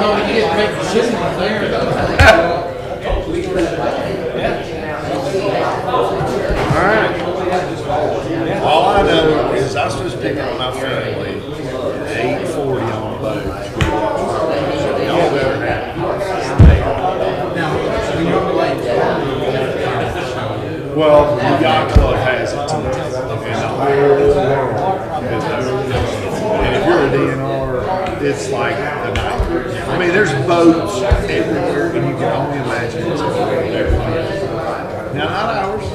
know you get to make decisions there, though. All right. All I know is I'm supposed to pick up my family at 8:40 on the boat. Y'all better have it. Well, the yacht club has it too. And the whole world is there. And if you're a DNR, it's like the night. I mean, there's boats everywhere, and you can only imagine it's everywhere. Now, not ours.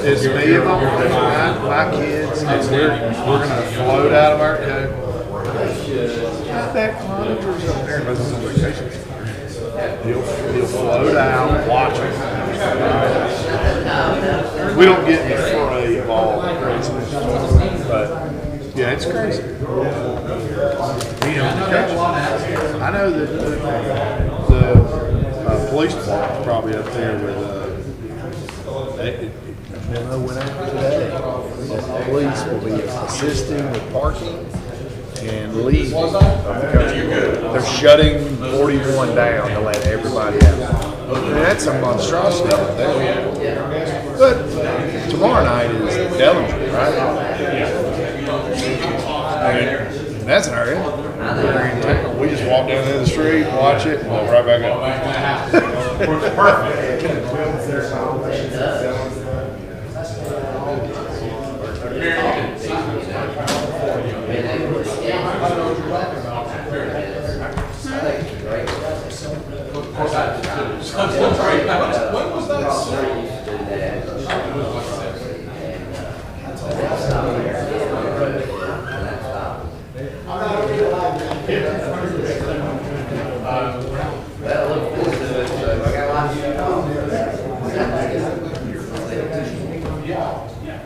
It's me and my kids, and we're going to float out of our cove. Got that monitors up there. Everybody's on vacation. He'll float out, watch them. We don't get in the fray of all the craziness, but yeah, it's crazy. I know that the police department's probably up there with. A memo went out today that the police will be assisting with parking and leaving because they're shutting 41 down to let everybody out. I mean, that's a monstrosity up there. But tomorrow night is Dellinger, right? And that's an area. We just walk down the street, watch it, and walk right back up. Perfect. When was that?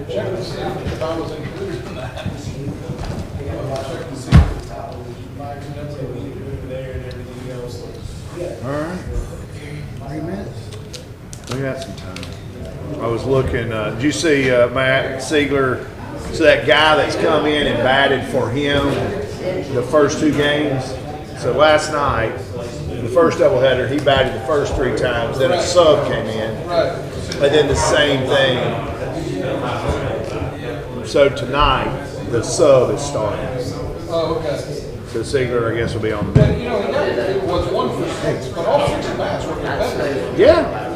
Check to see if I was included in that. Check to see if my included there and everything else. All right. 3 minutes. We got some time. I was looking. Did you see Matt Siegler? So that guy that's come in and batted for him the first 2 games. So last night, the first doubleheader, he batted the first 3 times. Then a sub came in, and then the same thing. So tonight, the sub is starting. Oh, okay. So Siegler, I guess, will be on the bench. You know, it was 1 for 6, but all 6 bats were competitive. Yeah.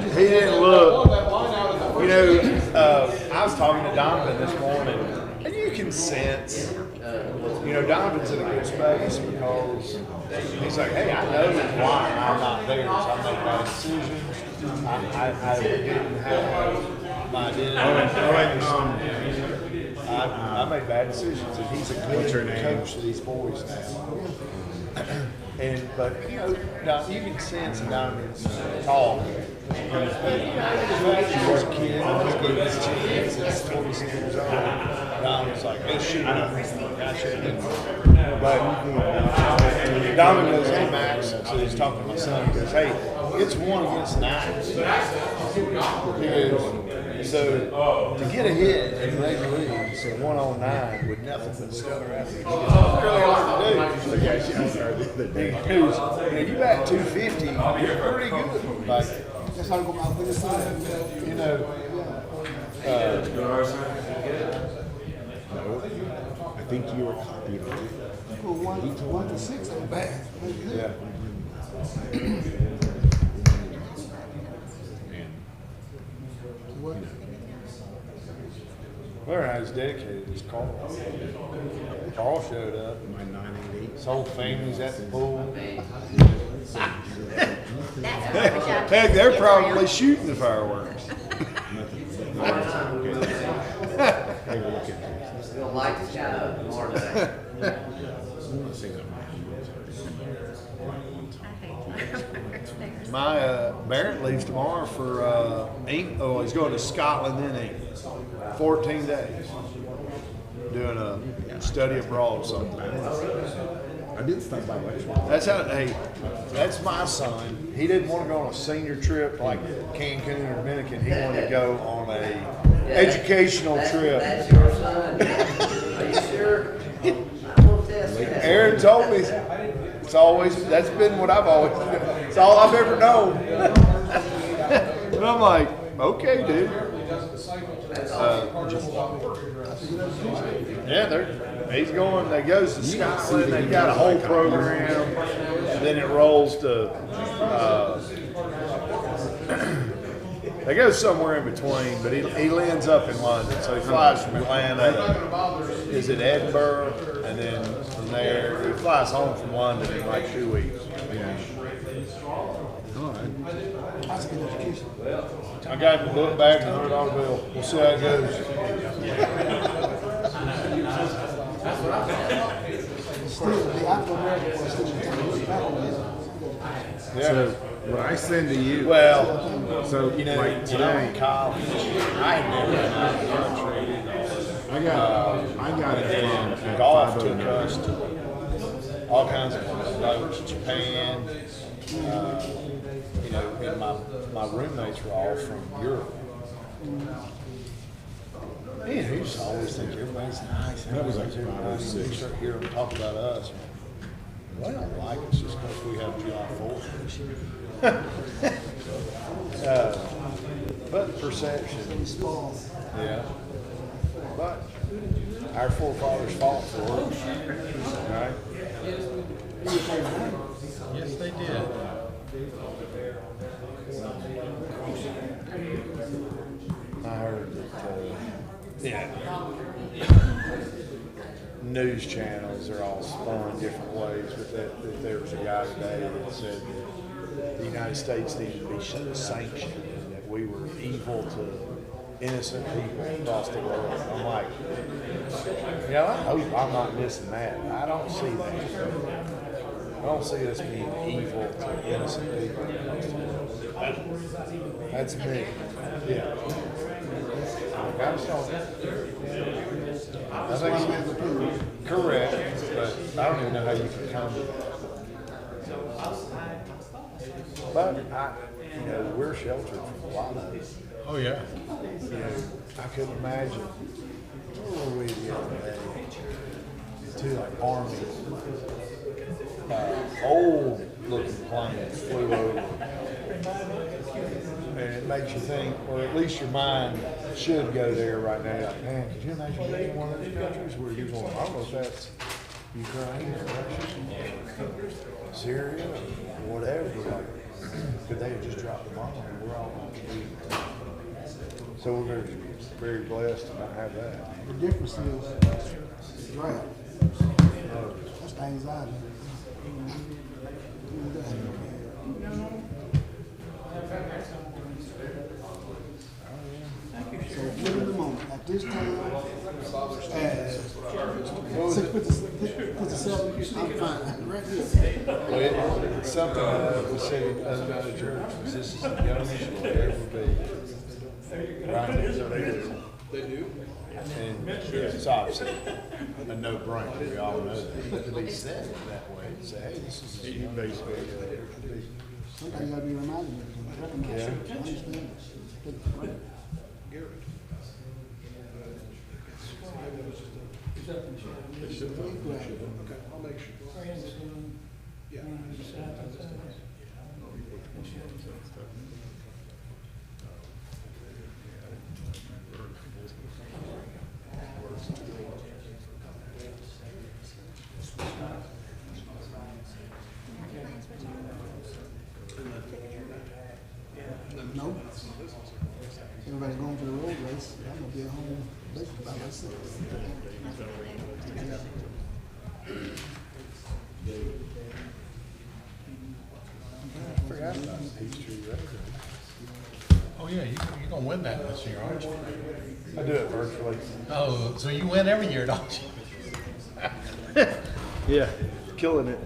He didn't look. You know, I was talking to Donovan this morning, and you can sense, you know, Donovan's in a good space because he's like, hey, I know why I'm not there. So I make bad decisions. I didn't have my identity. I made bad decisions, and he's a good coach to these boys now. But you know, now you can sense Donovan's talk. He was a kid, he's getting his chance. He's 46 years old. Donovan's like, hey, shoot, I should have done it. But Donovan goes, hey, Max. So he's talking to my son. He goes, hey, it's 1 against 9. He goes, so to get a hit in the major leagues, so 1 on 9 with nothing but stellar athletes, it's really hard to do. He goes, you bat 250, you're pretty good. Like, you know, I think you were copied on it. Well, 1 to 6 ain't bad. yeah. Well, I was dedicated as Carl. Carl showed up. My 988. His whole family's at the pool. Heck, they're probably shooting the fireworks. My Barrett leaves tomorrow for he's going to Scotland in 14 days. Doing a study abroad something. I did stop by lecture. That's how. Hey, that's my son. He didn't want to go on a senior trip like Cancun or Dominican. He wanted to go on a educational trip. That's your son. Are you sure? I will test that. Aaron told me it's always, that's been what I've always done. It's all I've ever known. And I'm like, okay, dude. Yeah, he's going, they goes to Scotland, they got a whole program, and then it rolls to, they go somewhere in between, but he ends up in London. So he flies from Atlanta, is it Edinburgh, and then from there, he flies home from London in like 2 weeks. I got him the book back and $100 bill. We'll see how it goes. Yeah. So what I send to you. Well, So you know, like when I was today, in college, I had never been out of the country. I got it from Golf at took 509. us to all kinds of boats, Japan. You know, and my roommates were all from Europe. Man, who used to always think everybody's nice. That was like everybody's 5 or 6. They start hearing them talk about us. Well, they don't like us just because we have July 4th. But perception. Yeah. But our forefathers fought for it. Right? Yes, they did. I heard that, news channels are all spun different ways, but that there was a guy today that said that the United States needed to be sanctioned and that we were evil to innocent people across the world. I'm like, you know, I hope I'm not missing that. I don't see that. I don't see us being evil to innocent people across the world. That's me. Yeah. I think so. Correct, but I don't even know how you can come to that. But you know, we're sheltered from a lot of it. Oh, yeah. You know, I couldn't imagine. Where were we the other day? Two like army, old looking planes flew over. And it makes you think, or at least your mind should go there right now. Like, man, could you imagine being in one of those countries where you're going, I don't know if that's Ukraine or Russia, Syria, or whatever. Like, could they have just dropped the bomb and we're all going to be. So we're very, very blessed to not have that. The difference is draft. That's the anxiety. So live in the moment. At this time, at 6:57, I'm fine. Right here. Well, it's something we said about the church. This is the youngest you'll ever be. Right? So they do. They do? And it's obviously a no-brainer. We all know that. But to be said that way, to say, hey, this is the youngest you'll ever be. Sometimes you gotta be reminded of it. Recognize it. Understand it. No. Everybody's going to the road race. I'm gonna be at home basically by myself. I forgot about Peachtree Road. Oh, yeah, you're going to win that this year, aren't you? I do it virtually. Oh, so you win every year, don't you? Yeah, killing it.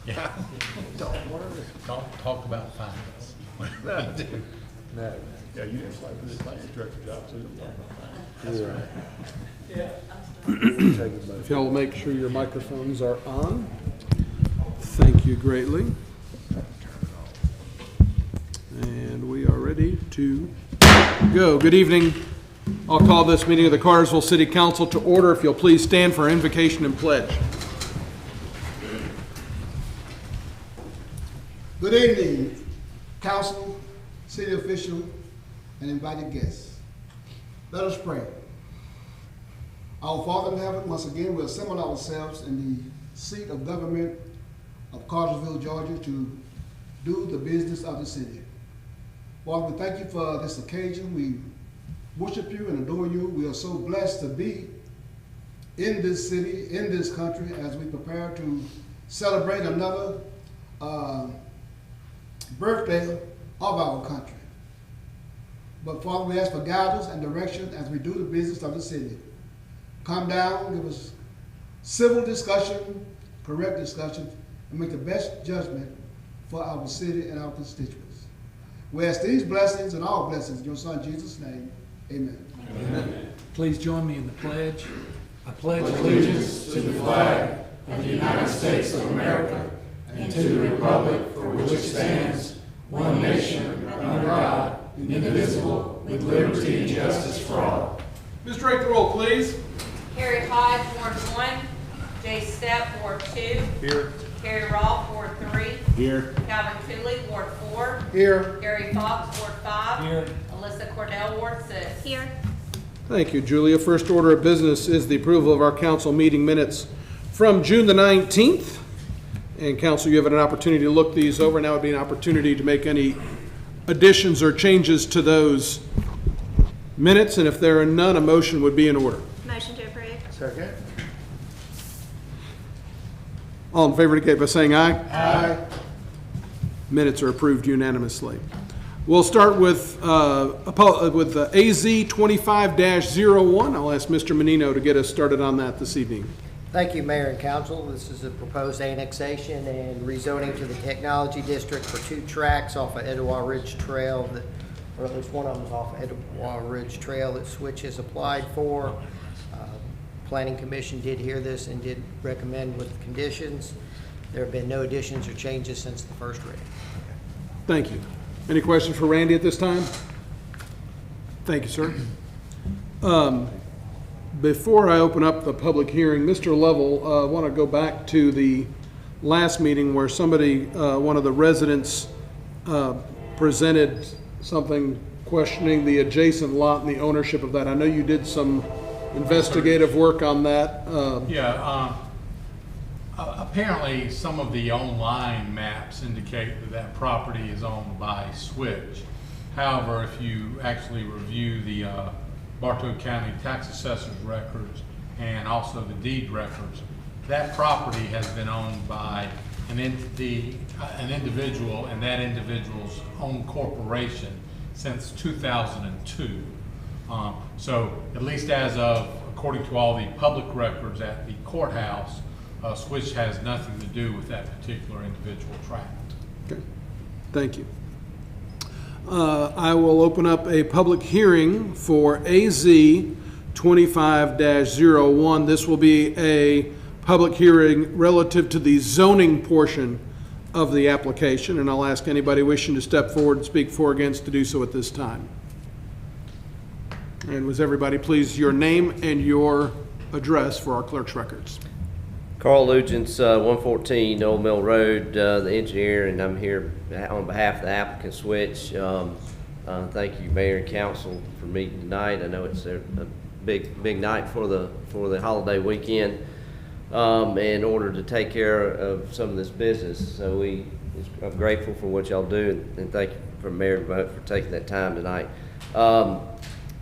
Yeah. Don't talk about finance. Yeah, you didn't apply for the finance director job, so you If y'all will make sure your microphones are on. Thank you greatly. And we are ready to go. Good evening. I'll call this meeting of the Cartersville City Council to order. If you'll please stand for invocation and pledge. Good evening, council, city official, and invited guests. Let us pray. Our Father in heaven, once again, we assemble ourselves in the seat of government of Cartersville, Georgia, to do the business of the city. Father, we thank you for this occasion. We worship you and adore you. We are so blessed to be in this city, in this country, as we prepare to celebrate another birthday of our country. But Father, we ask for guidance and direction as we do the business of the city. Calm down, give us civil discussion, correct discussion, and make the best judgment for our city and our constituents. We ask these blessings and all blessings in your Son Jesus' name. Amen. Amen. Please join me in the pledge. I pledge allegiance to the flag of the United States of America and to the republic for which it stands, one nation, under God, indivisible, with liberty and justice for all. Ms. Drake, the roll, please. Harry Hodge, Ward 1. Jay Stepp, Ward 2. Here. Harry Rolfe, Ward 3. Here. Calvin Cooley, Ward 4. Here. Gary Fox, Ward 5. Here. Alyssa Cordell, Ward 6. Here. Thank you, Julia. First order of business is the approval of our council meeting minutes from June the 19th. And council, you have an opportunity to look these over. Now would be an opportunity to make any additions or changes to those minutes. And if there are none, a motion would be in order. Motion to approve. Second. All in favor indicate by saying aye. Aye. Minutes are approved unanimously. We'll start with AZ 25-01. I'll ask Mr. Menino to get us started on that this evening. Thank you, Mayor and Council. This is a proposed annexation and rezoning to the Technology District for 2 tracks off of Etowah Ridge Trail, or at least one of them is off Etowah Ridge Trail that Switch has applied for. Planning Commission did hear this and did recommend with conditions. There have been no additions or changes since the first reading. Thank you. Any questions for Randy at this time? Thank you, sir. Before I open up the public hearing, Mr. Lovell, I want to go back to the last meeting where somebody, one of the residents, presented something questioning the adjacent lot and the ownership of that. I know you did some investigative work on that. Apparently, some of the online maps indicate that that property is owned by Switch. However, if you actually review the Bartow County Tax Assessor's records and also the deed records, that property has been owned by an entity, an individual, and that individual's own corporation since 2002. So at least as of, according to all the public records at the courthouse, Switch has nothing to do with that particular individual tract. Okay, thank you. I will open up a public hearing for AZ 25-01. This will be a public hearing relative to the zoning portion of the application, and I'll ask anybody wishing to step forward and speak for or against to do so at this time. And was everybody please your name and your address for our clerk's records? Carl Lugents, 114 Old Mill Road, the engineer, and I'm here on behalf of the applicant Switch. Thank you, Mayor and Council, for meeting tonight. I know it's a big night for the holiday weekend, in order to take care of some of this business. So I'm grateful for what y'all do, and thank you for Mayor DeVoe for taking that time tonight.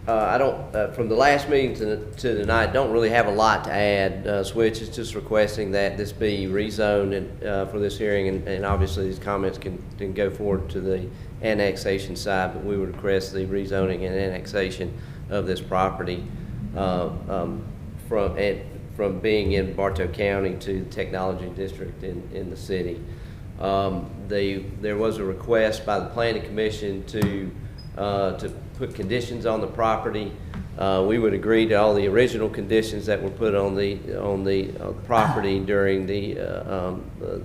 I don't, from the last meeting to tonight, don't really have a lot to add. Switch is just requesting that this be rezoned for this hearing, and obviously these comments can go forward to the annexation side, but we would request the rezoning and annexation of this property from being in Bartow County to the Technology District in the city. There was a request by the Planning Commission to to put conditions on the property. We would agree to all the original conditions that were put on the property during the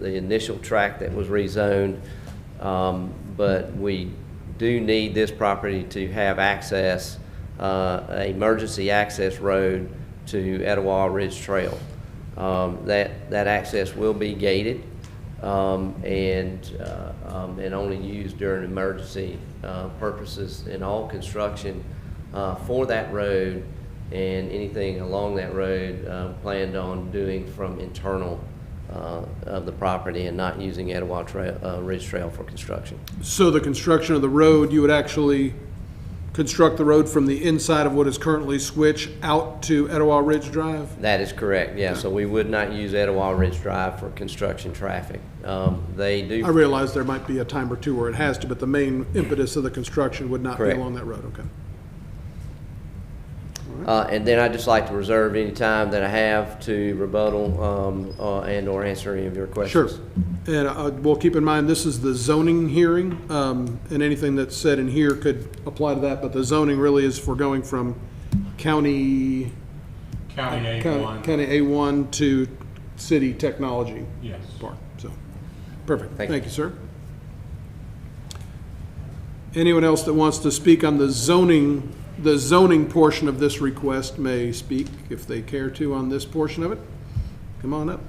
initial tract that was rezoned. But we do need this property to have access, emergency access road to Etowah Ridge Trail. That access will be gated and only used during emergency purposes, and all construction for that road and anything along that road planned on doing from internal of the property and not using Etowah Ridge Trail for construction. So the construction of the road, you would actually construct the road from the inside of what is currently Switch out to Etowah Ridge Drive? That is correct, yeah. So we would not use Etowah Ridge Drive for construction traffic. They do. I realize there might be a time or two where it has to, but the main impetus of the construction would not be Correct. along that road, okay. And then I'd just like to reserve any time that I have to rebuttal and or answer any of your Sure. questions. And we'll keep in mind, this is the zoning hearing, and anything that's said in here could apply to that, but the zoning really is for going from county County A1 to city technology Yes. park, so, perfect. Thank you. Thank you, sir. Anyone else that wants to speak on the zoning portion of this request may speak if they care to on this portion of it. Come on up.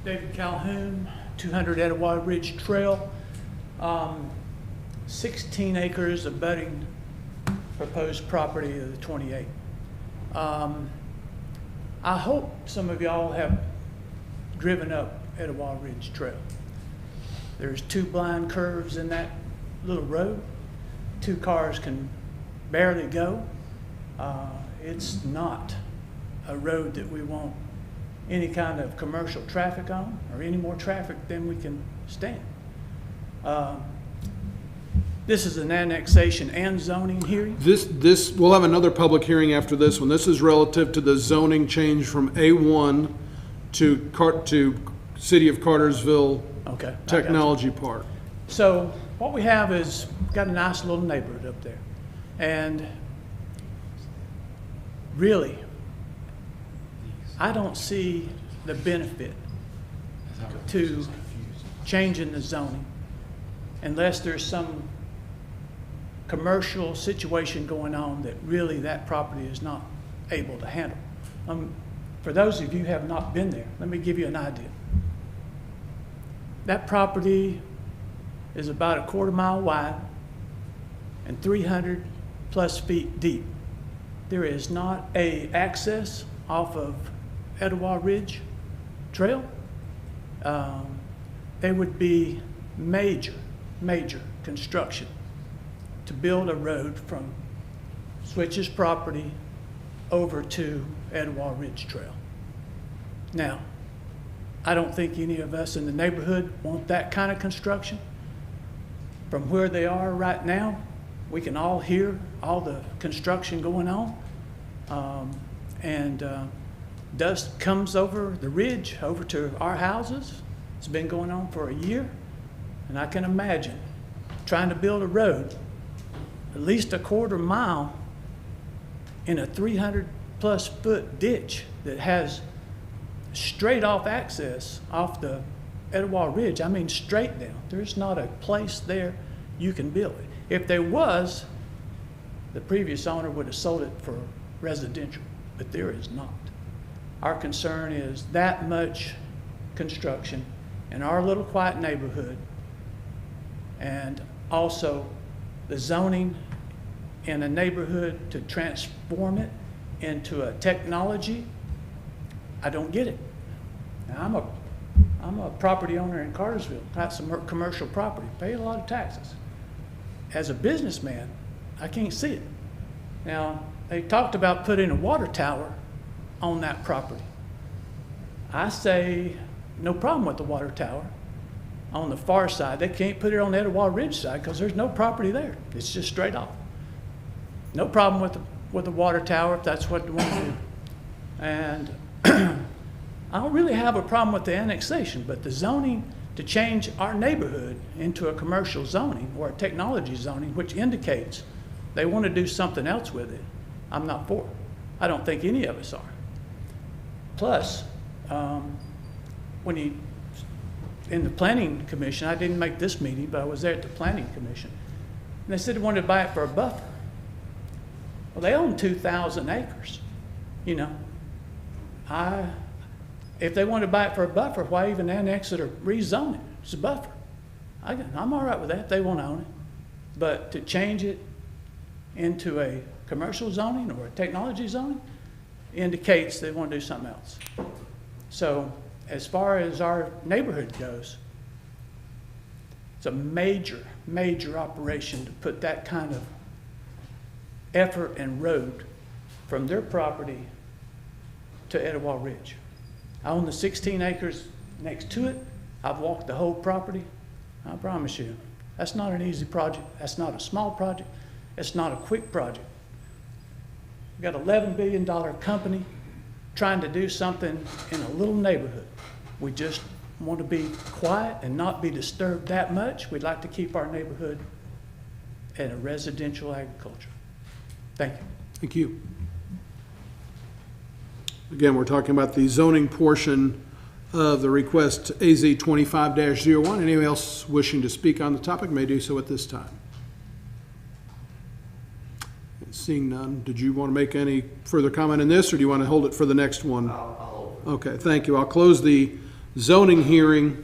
David Calhoun, 200 Etowah Ridge Trail, 16 acres abutting proposed property of the 28. I hope some of y'all have driven up Etowah Ridge Trail. There's 2 blind curves in that little road. 2 cars can barely go. It's not a road that we want any kind of commercial traffic on, or any more traffic than we can stand. This is an annexation and zoning hearing. We'll have another public hearing after this one. This is relative to the zoning change from A1 to City of Cartersville Okay. I got you. Technology Park. So what we have is got a nice little neighborhood up there. And really, I don't see the benefit to changing the zoning unless there's some commercial situation going on that really that property is not able to handle. For those of you who have not been there, let me give you an idea. That property is about a quarter-mile wide and 300 plus feet deep. There is not a access off of Etowah Ridge Trail. There would be major construction to build a road from Switch's property over to Etowah Ridge Trail. Now, I don't think any of us in the neighborhood want that kind of construction. From where they are right now, we can all hear all the construction going on. Dust comes over the ridge, over to our houses. It's been going on for a year. And I can imagine trying to build a road at least a quarter mile in a 300 plus foot ditch that has straight off access off the Etowah Ridge. I mean, straight down. There's not a place there you can build it. If there was, the previous owner would have sold it for residential, but there is not. Our concern is that much construction in our little quiet neighborhood, and also the zoning in a neighborhood to transform it into a technology. I don't get it. Now, I'm a property owner in Cartersville, got some commercial property, pay a lot of taxes. As a businessman, I can't see it. Now, they talked about putting a water tower on that property. I say no problem with the water tower on the far side. They can't put it on the Etowah Ridge side because there's no property there. It's just straight off. No problem with the water tower if that's what they want to do. And I don't really have a problem with the annexation, but the zoning to change our neighborhood into a commercial zoning or a technology zoning, which indicates they want to do something else with it, I'm not for it. I don't think any of us are. Plus, in the planning commission, I didn't make this meeting, but I was there at the planning commission, and they said they wanted to buy it for a buffer. Well, they own 2,000 acres, you know. If they want to buy it for a buffer, why even annex it or rezone it? It's a buffer. I'm all right with that if they want to own it. But to change it into a commercial zoning or a technology zoning indicates they want to do something else. So as far as our neighborhood goes, it's a major, major operation to put that kind of effort and road from their property to Etowah Ridge. I own the 16 acres next to it. I've walked the whole property. I promise you, that's not an easy project. That's not a small project. It's not a quick project. We've got an $11 billion company trying to do something in a little neighborhood. We just want to be quiet and not be disturbed that much. We'd like to keep our neighborhood in a residential agriculture. Thank you. Thank you. Again, we're talking about the zoning portion of the request AZ 25-01. Anyone else wishing to speak on the topic may do so at this time. Seeing none, did you want to make any further comment on this, or do you want to hold it for the next one? Okay, thank you. I'll close the zoning hearing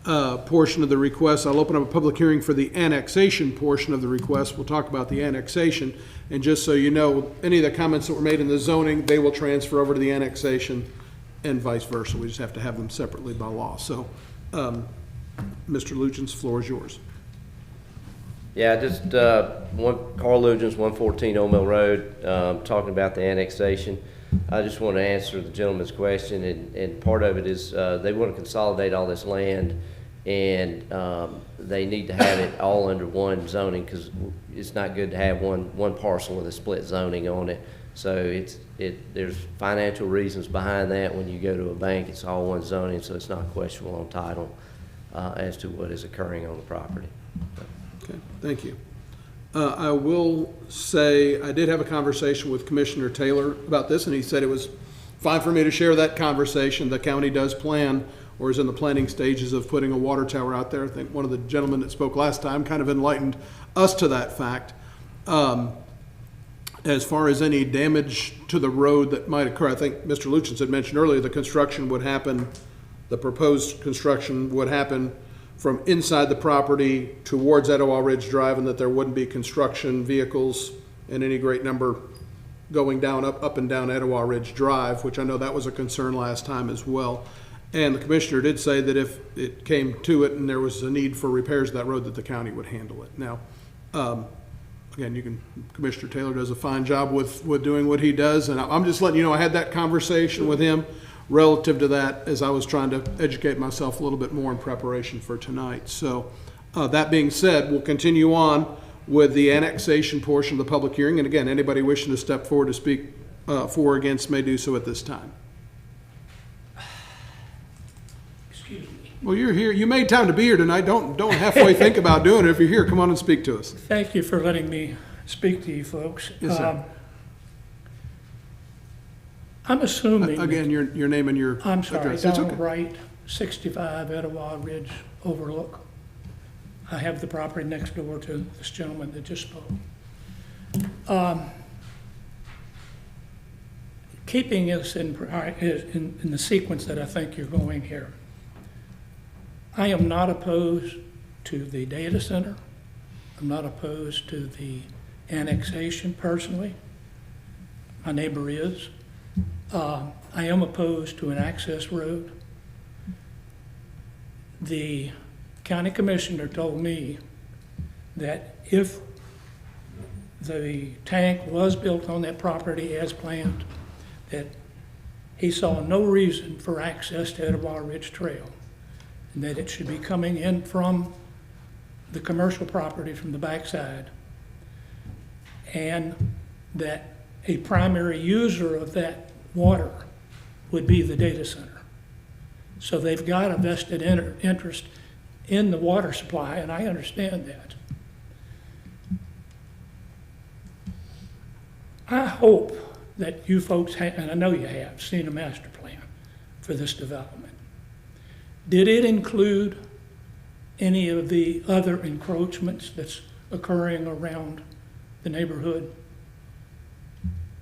portion of the request. I'll open up a public hearing for the annexation portion of the request. We'll talk about the annexation. And just so you know, any of the comments that were made in the zoning, they will transfer over to the annexation and vice versa. We just have to have them separately by law. So, Mr. Lugins, floor is yours. Yeah, just Carl Lugins, 114 Old Mill Road, talking about the annexation. I just want to answer the gentleman's question, and part of it is they want to consolidate all this land, and they need to have it all under one zoning, because it's not good to have one parcel with a split zoning on it. So there's financial reasons behind that. When you go to a bank, it's all one zoning, so it's not questionable on title as to what is occurring on the property. Okay, thank you. I will say I did have a conversation with Commissioner Taylor about this, and he said it was fine for me to share that conversation. The county does plan, or is in the planning stages of putting a water tower out there. I think one of the gentlemen that spoke last time kind of enlightened us to that fact. As far as any damage to the road that might occur, I think Mr. Luchins had mentioned earlier the construction would happen, the proposed construction would happen from inside the property towards Etowah Ridge Drive, and that there wouldn't be construction vehicles in any great number going down up and down Etowah Ridge Drive, which I know that was a concern last time as well. And the commissioner did say that if it came to it and there was a need for repairs to that road, that the county would handle it. Now, again, Commissioner Taylor does a fine job with doing what he does, and I'm just letting you know I had that conversation with him relative to that as I was trying to educate myself a little bit more in preparation for tonight. So that being said, we'll continue on with the annexation portion of the public hearing. And again, anybody wishing to step forward to speak for or against may do so at this time. Excuse me. Well, you're here. You made time to be here tonight. Don't halfway think about doing it. If you're here, come on and speak to us. Thank you for letting me speak to you folks. Yes, sir. I'm assuming. Again, your name and your I'm sorry, address. It's Donald okay. Wright, 65 Etowah Ridge Overlook. I have the property next door to this gentleman that just spoke. Keeping us in the sequence that I think you're going here, I am not opposed to the data center. I'm not opposed to the annexation personally. My neighbor is. I am opposed to an access road. The county commissioner told me that if the tank was built on that property as planned, that he saw no reason for access to Etowah Ridge Trail, and that it should be coming in from the commercial property from the backside, and that a primary user of that water would be the data center. So they've got a vested interest in the water supply, and I understand that. I hope that you folks have, and I know you have, seen a master plan for this development. Did it include any of the other encroachments that's occurring around the neighborhood?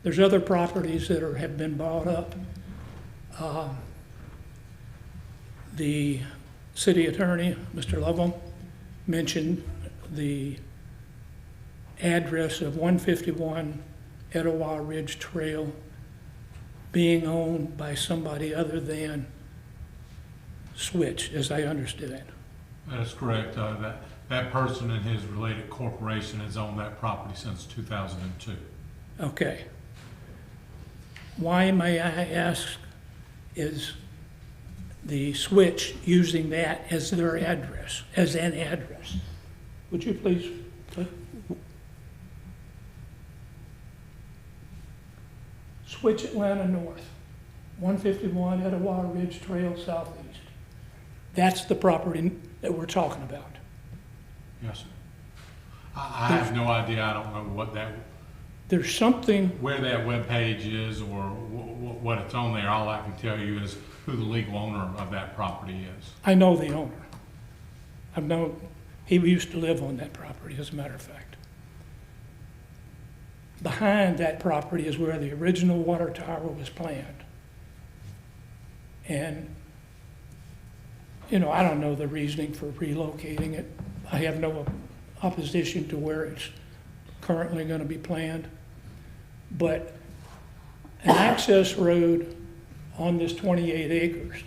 There's other properties that have been bought up. The city attorney, Mr. Lovell, mentioned the address of 151 Etowah Ridge Trail being owned by somebody other than Switch, as I understood it. That is correct. That person and his related corporation has owned that property since 2002. Okay. Why, may I ask, is the Switch using that as their address, as an address? Would you please? Switch Atlanta North, 151 Etowah Ridge Trail Southeast. That's the property that we're talking about. Yes, sir. I have no idea. I don't know what that, There's something, where that webpage is or what it's on there. All I can tell you is who the legal owner of that property is. I know the owner. I've known, he used to live on that property, as a matter of fact. Behind that property is where the original water tower was planned. And, you know, I don't know the reasoning for relocating it. I have no opposition to where it's currently going to be planned. But an access road on this 28 acres,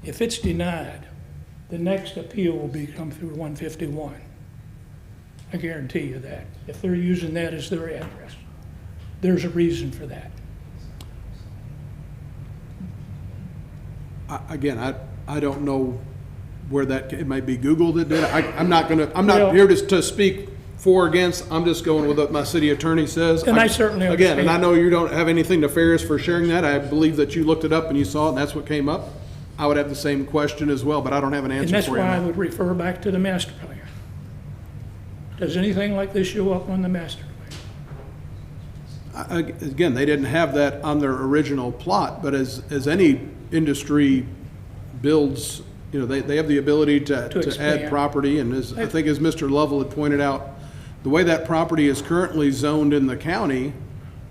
if it's denied, the next appeal will come through 151. I guarantee you that. If they're using that as their address, there's a reason for that. Again, I don't know where that, it might be Google that did it. I'm not Well- here to speak for or against. I'm just going with what my city attorney says. And I certainly Again, and I understand. know you don't have anything nefarious for sharing that. I believe that you looked it up and you saw it and that's what came up. I would have the same question as well, but I don't have an And answer that's for you. why I on that. would refer back to the master plan. Does anything like this show up on the master plan? Again, they didn't have that on their original plot, but as any industry builds, you know, they have the ability to add expand. property, and I think as Mr. Lovell had pointed out, the way that property is currently zoned in the county,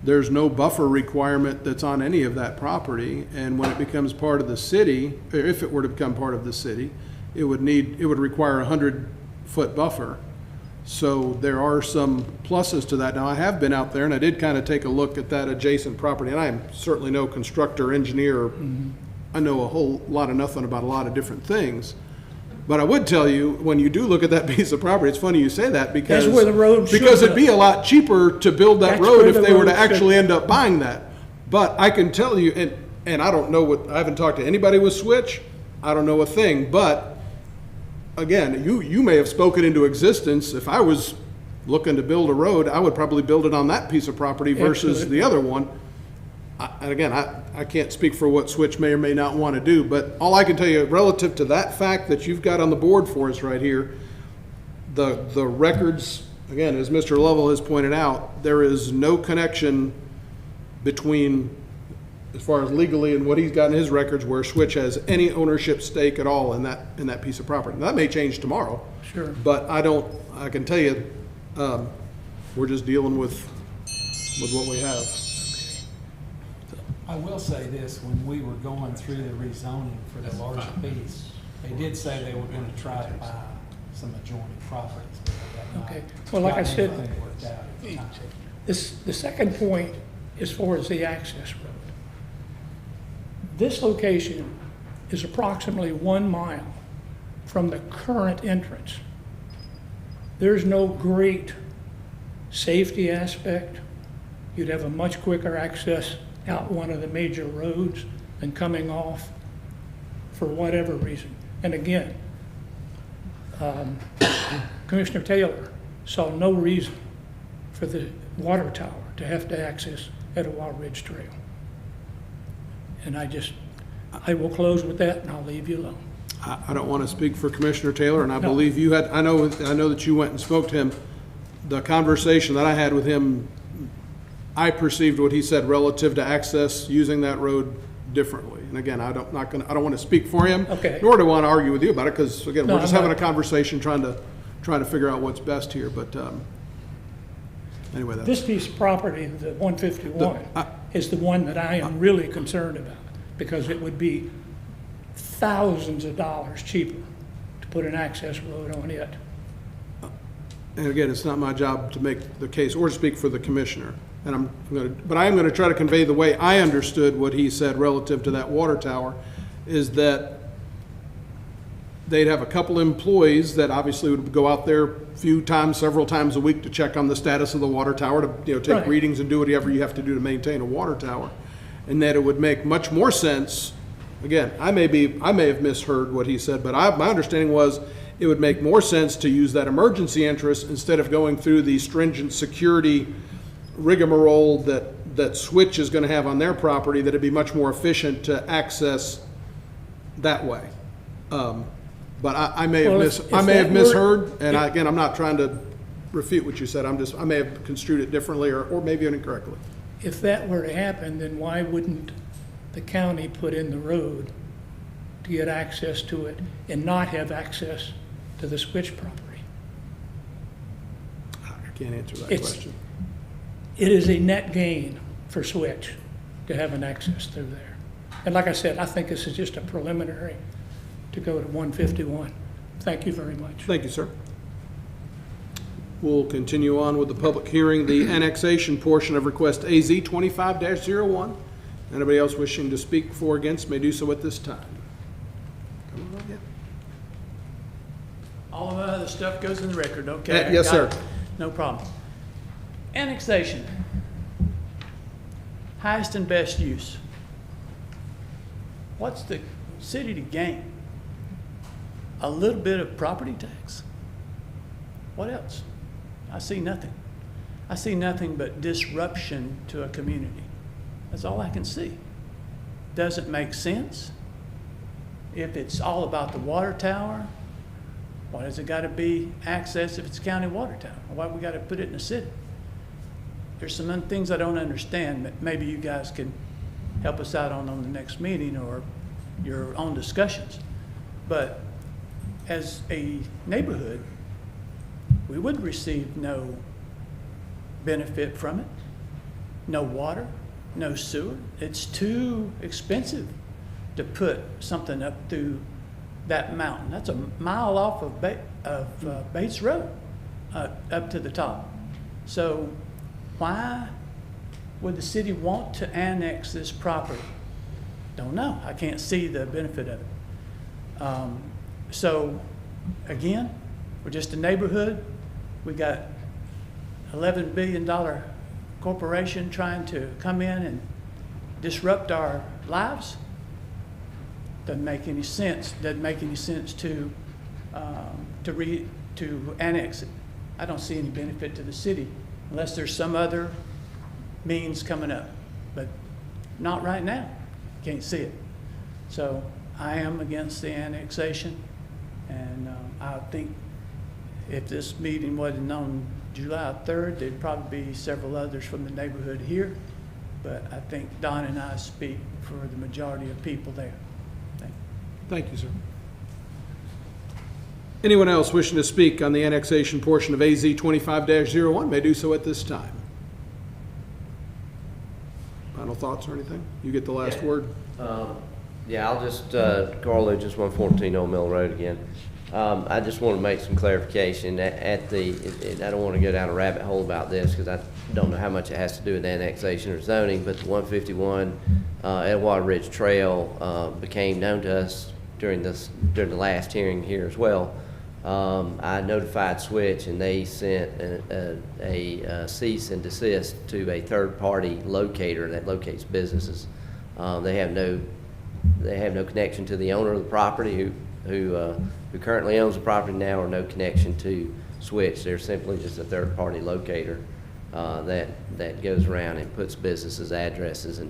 there's no buffer requirement that's on any of that property, and when it becomes part of the city, or if it were to become part of the city, it would require a 100-foot buffer. So there are some pluses to that. Now, I have been out there and I did kind of take a look at that adjacent property, and I am certainly no constructor, engineer. I know a whole lot of nothing about a lot of different things. But I would tell you, when you do look at that piece of property, it's funny you say that because That's where the road should because it'd go. be a lot cheaper to build that That's road where if the they were to road should actually go. end up buying that. But I can tell you, and I don't know I haven't talked to anybody with Switch. I don't know a thing, but again, you may have spoken into existence. If I was looking to build a road, I would probably build it on that piece of property versus Absolutely. the other one. And again, I can't speak for what Switch may or may not want to do, but all I can tell you relative to that fact that you've got on the board for us right here, the records, again, as Mr. Lovell has pointed out, there is no connection between, as far as legally and what he's got in his records, where Switch has any ownership stake at all in that piece of property. That may change tomorrow. Sure. But I can tell you, we're just dealing with what we have. I will say this, when we were going through the rezoning for the larger piece, they did say they were gonna try to buy some adjoining properties. but they had not Okay. Well, like I gotten said, anything worked out at the time. The second point, as far as the access road. This location is approximately 1 mile from the current entrance. There's no great safety aspect. You'd have a much quicker access out one of the major roads than coming off for whatever reason. And again, Commissioner Taylor saw no reason for the water tower to have to access Etowah Ridge Trail. And I will close with that and I'll leave you alone. I don't want to speak for Commissioner Taylor, and I No. believe you had, I know that you went and spoke to him. The conversation that I had with him, I perceived what he said relative to access using that road differently. And again, I don't want to speak for him. Okay. Nor do I want to argue with you about it, because again, No, we're just I'm having a not. conversation, trying to figure out what's best here, but, anyway, that's. This piece of property, the 151, is the one that I am really concerned about, because it would be thousands of dollars cheaper to put an access road on it. And again, it's not my job to make the case or speak for the commissioner. And but I am going to try to convey the way I understood what he said relative to that water tower, is that they'd have a couple employees that obviously would go out there several times a week to check on the status of the water tower, to, take Right. readings and do whatever you have to do to maintain a water tower. And that it would make much more sense, again, I may have misheard what he said, but my understanding was it would make more sense to use that emergency entrance instead of going through the stringent security rigmarole that Switch is going to have on their property, that it'd be much more efficient to access that way. But I may have Well, if I may that have were- misheard, and again, I'm not trying to refute what you said. I may have construed it differently or maybe incorrectly. If that were to happen, then why wouldn't the county put in the road to get access to it and not have access to the Switch property? I can't answer that It's- question. It is a net gain for Switch to have an access through there. And like I said, I think this is just a preliminary to go to 151. Thank you very much. Thank you, sir. We'll continue on with the public hearing, the annexation portion of request AZ 25-01. Anybody else wishing to speak for or against may do so at this time. Come on, yeah. All of the other stuff goes in the record, okay? Yes, I got sir. it. No problem. Annexation. Highest and best use. What's the city to gain? A little bit of property tax? What else? I see nothing. I see nothing but disruption to a community. That's all I can see. Doesn't make sense. If it's all about the water tower, why does it got to be access if it's county water tower? Why we got to put it in the city? There's some things I don't understand that maybe you guys can help us out on the next meeting or your own discussions. But as a neighborhood, we would receive no benefit from it. No water, no sewer. It's too expensive to put something up through that mountain. That's a mile off of Bates Road, up to the top. So why would the city want to annex this property? Don't know. I can't see the benefit of it. So again, we're just a neighborhood. We got $11 billion corporation trying to come in and disrupt our lives. Doesn't make any sense. Doesn't make any sense to annex it. I don't see any benefit to the city unless there's some other means coming up, but not right now. Can't see it. So I am against the annexation, and I think if this meeting wasn't on July 3rd, there'd probably be several others from the neighborhood here, but I think Don and I speak for the majority of people there. Thank you, sir. Anyone else wishing to speak on the annexation portion of AZ 25-01 may do so at this time. Final thoughts or anything? You get the last word. Yeah, I'll just, Carl Lou, just 114 Old Mill Road again. I just want to make some clarification I don't want to go down a rabbit hole about this because I don't know how much it has to do with annexation or zoning, but the 151 Edgewater Ridge Trail became known to us during the last hearing here as well. I notified Switch and they sent a cease and desist to a third-party locator that locates businesses. They have no connection to the owner of the property who currently owns the property now, or no connection to Switch. They're simply just a third-party locator that goes around and puts businesses' addresses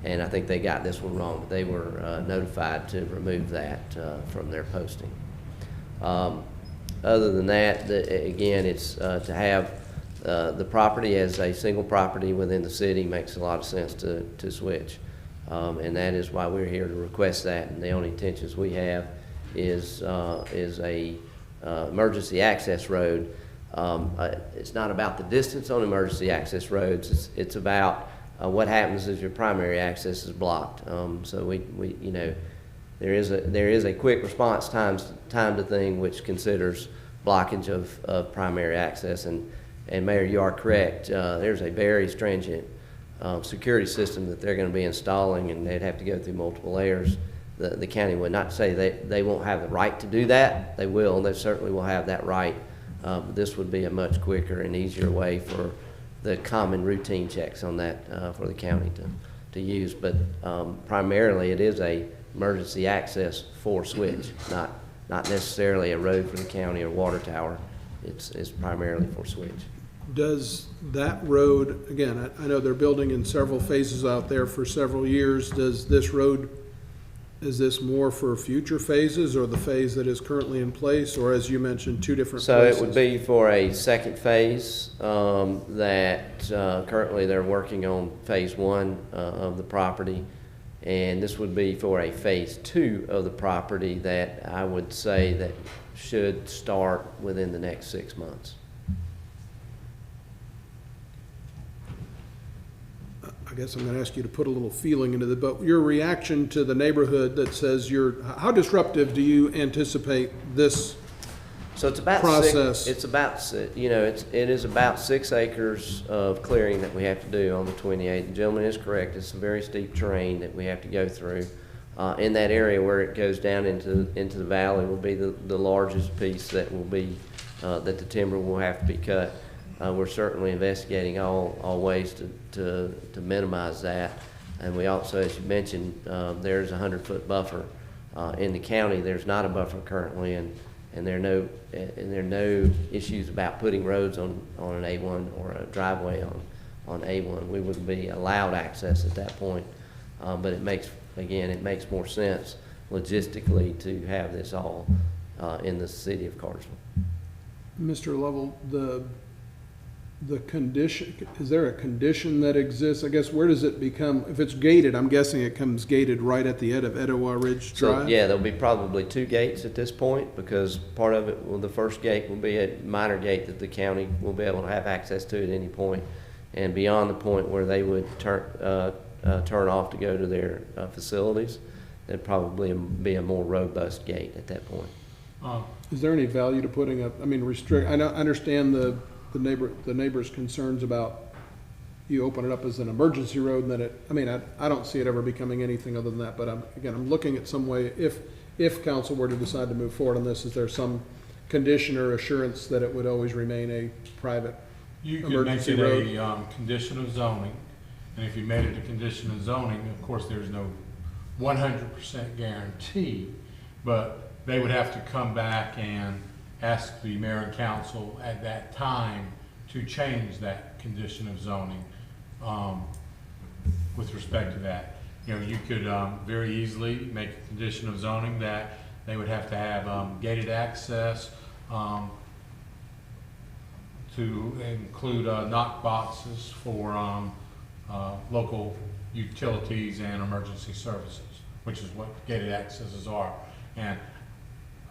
and I think they got this one wrong, but they were notified to remove that from their posting. Other than that, again, it's to have the property as a single property within the city makes a lot of sense to switch. And that is why we're here to request that, and the only intentions we have is a emergency access road. It's not about the distance on emergency access roads, it's about what happens if your primary access is blocked. So we you know, there is a quick response time to thing which considers blockage of primary access, and Mayor, you are correct. There's a very stringent security system that they're going to be installing, and they'd have to go through multiple layers. The county would not say they won't have the right to do that. They will. They certainly will have that right. But this would be a much quicker and easier way for the common routine checks on that for the county to use. But primarily, it is a emergency access for switch, not necessarily a road for the county or water tower. It's primarily for switch. Does that road, again, I know they're building in several phases out there for several years. Does this road, is this more for future phases or the phase that is currently in place, or as you mentioned, two different places? So it would be for a second phase that currently they're working on phase 1 of the property. And this would be for a phase 2 of the property that I would say that should start within the next 6 months. I guess I'm going to ask you to put a little feeling into the, but your reaction to the neighborhood that says how disruptive do you anticipate this So it's about process? It's about, you know, it is about 6 acres of clearing that we have to do on the 28. The gentleman is correct. It's a very steep terrain that we have to go through. In that area where it goes down into the valley will be the largest piece that will be that the timber will have to be cut. We're certainly investigating all ways to minimize that. And we also, as you mentioned, there's a 100-foot buffer. In the county, there's not a buffer currently, and there are no issues about putting roads on an A1 or a driveway on A1. We wouldn't be allowed access at that point. But it makes more sense logistically to have this all in the city of Cartersville. Mr. Lovell, the condition, is there a condition that exists? I guess, where does it become, if it's gated, I'm guessing it comes gated right at the end of Etowah Ridge Drive? So, yeah, there'll be probably 2 gates at this point, because part of it, well, the first gate will be a minor gate that the county will be able to have access to at any point, and beyond the point where they would turn off to go to their facilities, there'd probably be a more robust gate at that point. Is there any value to putting up, I mean, I understand the neighbor's concerns about you open it up as an emergency road, and then I don't see it ever becoming anything other than that, but I'm looking at some way, if council were to decide to move forward on this, is there some condition or assurance that it would always remain a private emergency road? You could make it a condition of zoning, and if you made it a condition of zoning, of course, there's no 100% guarantee, but they would have to come back and ask the mayor and council at that time to change that condition of zoning with respect to that. You know, you could very easily make a condition of zoning that they would have to have gated access to include knock boxes for local utilities and emergency services, which is what gated accesses are. And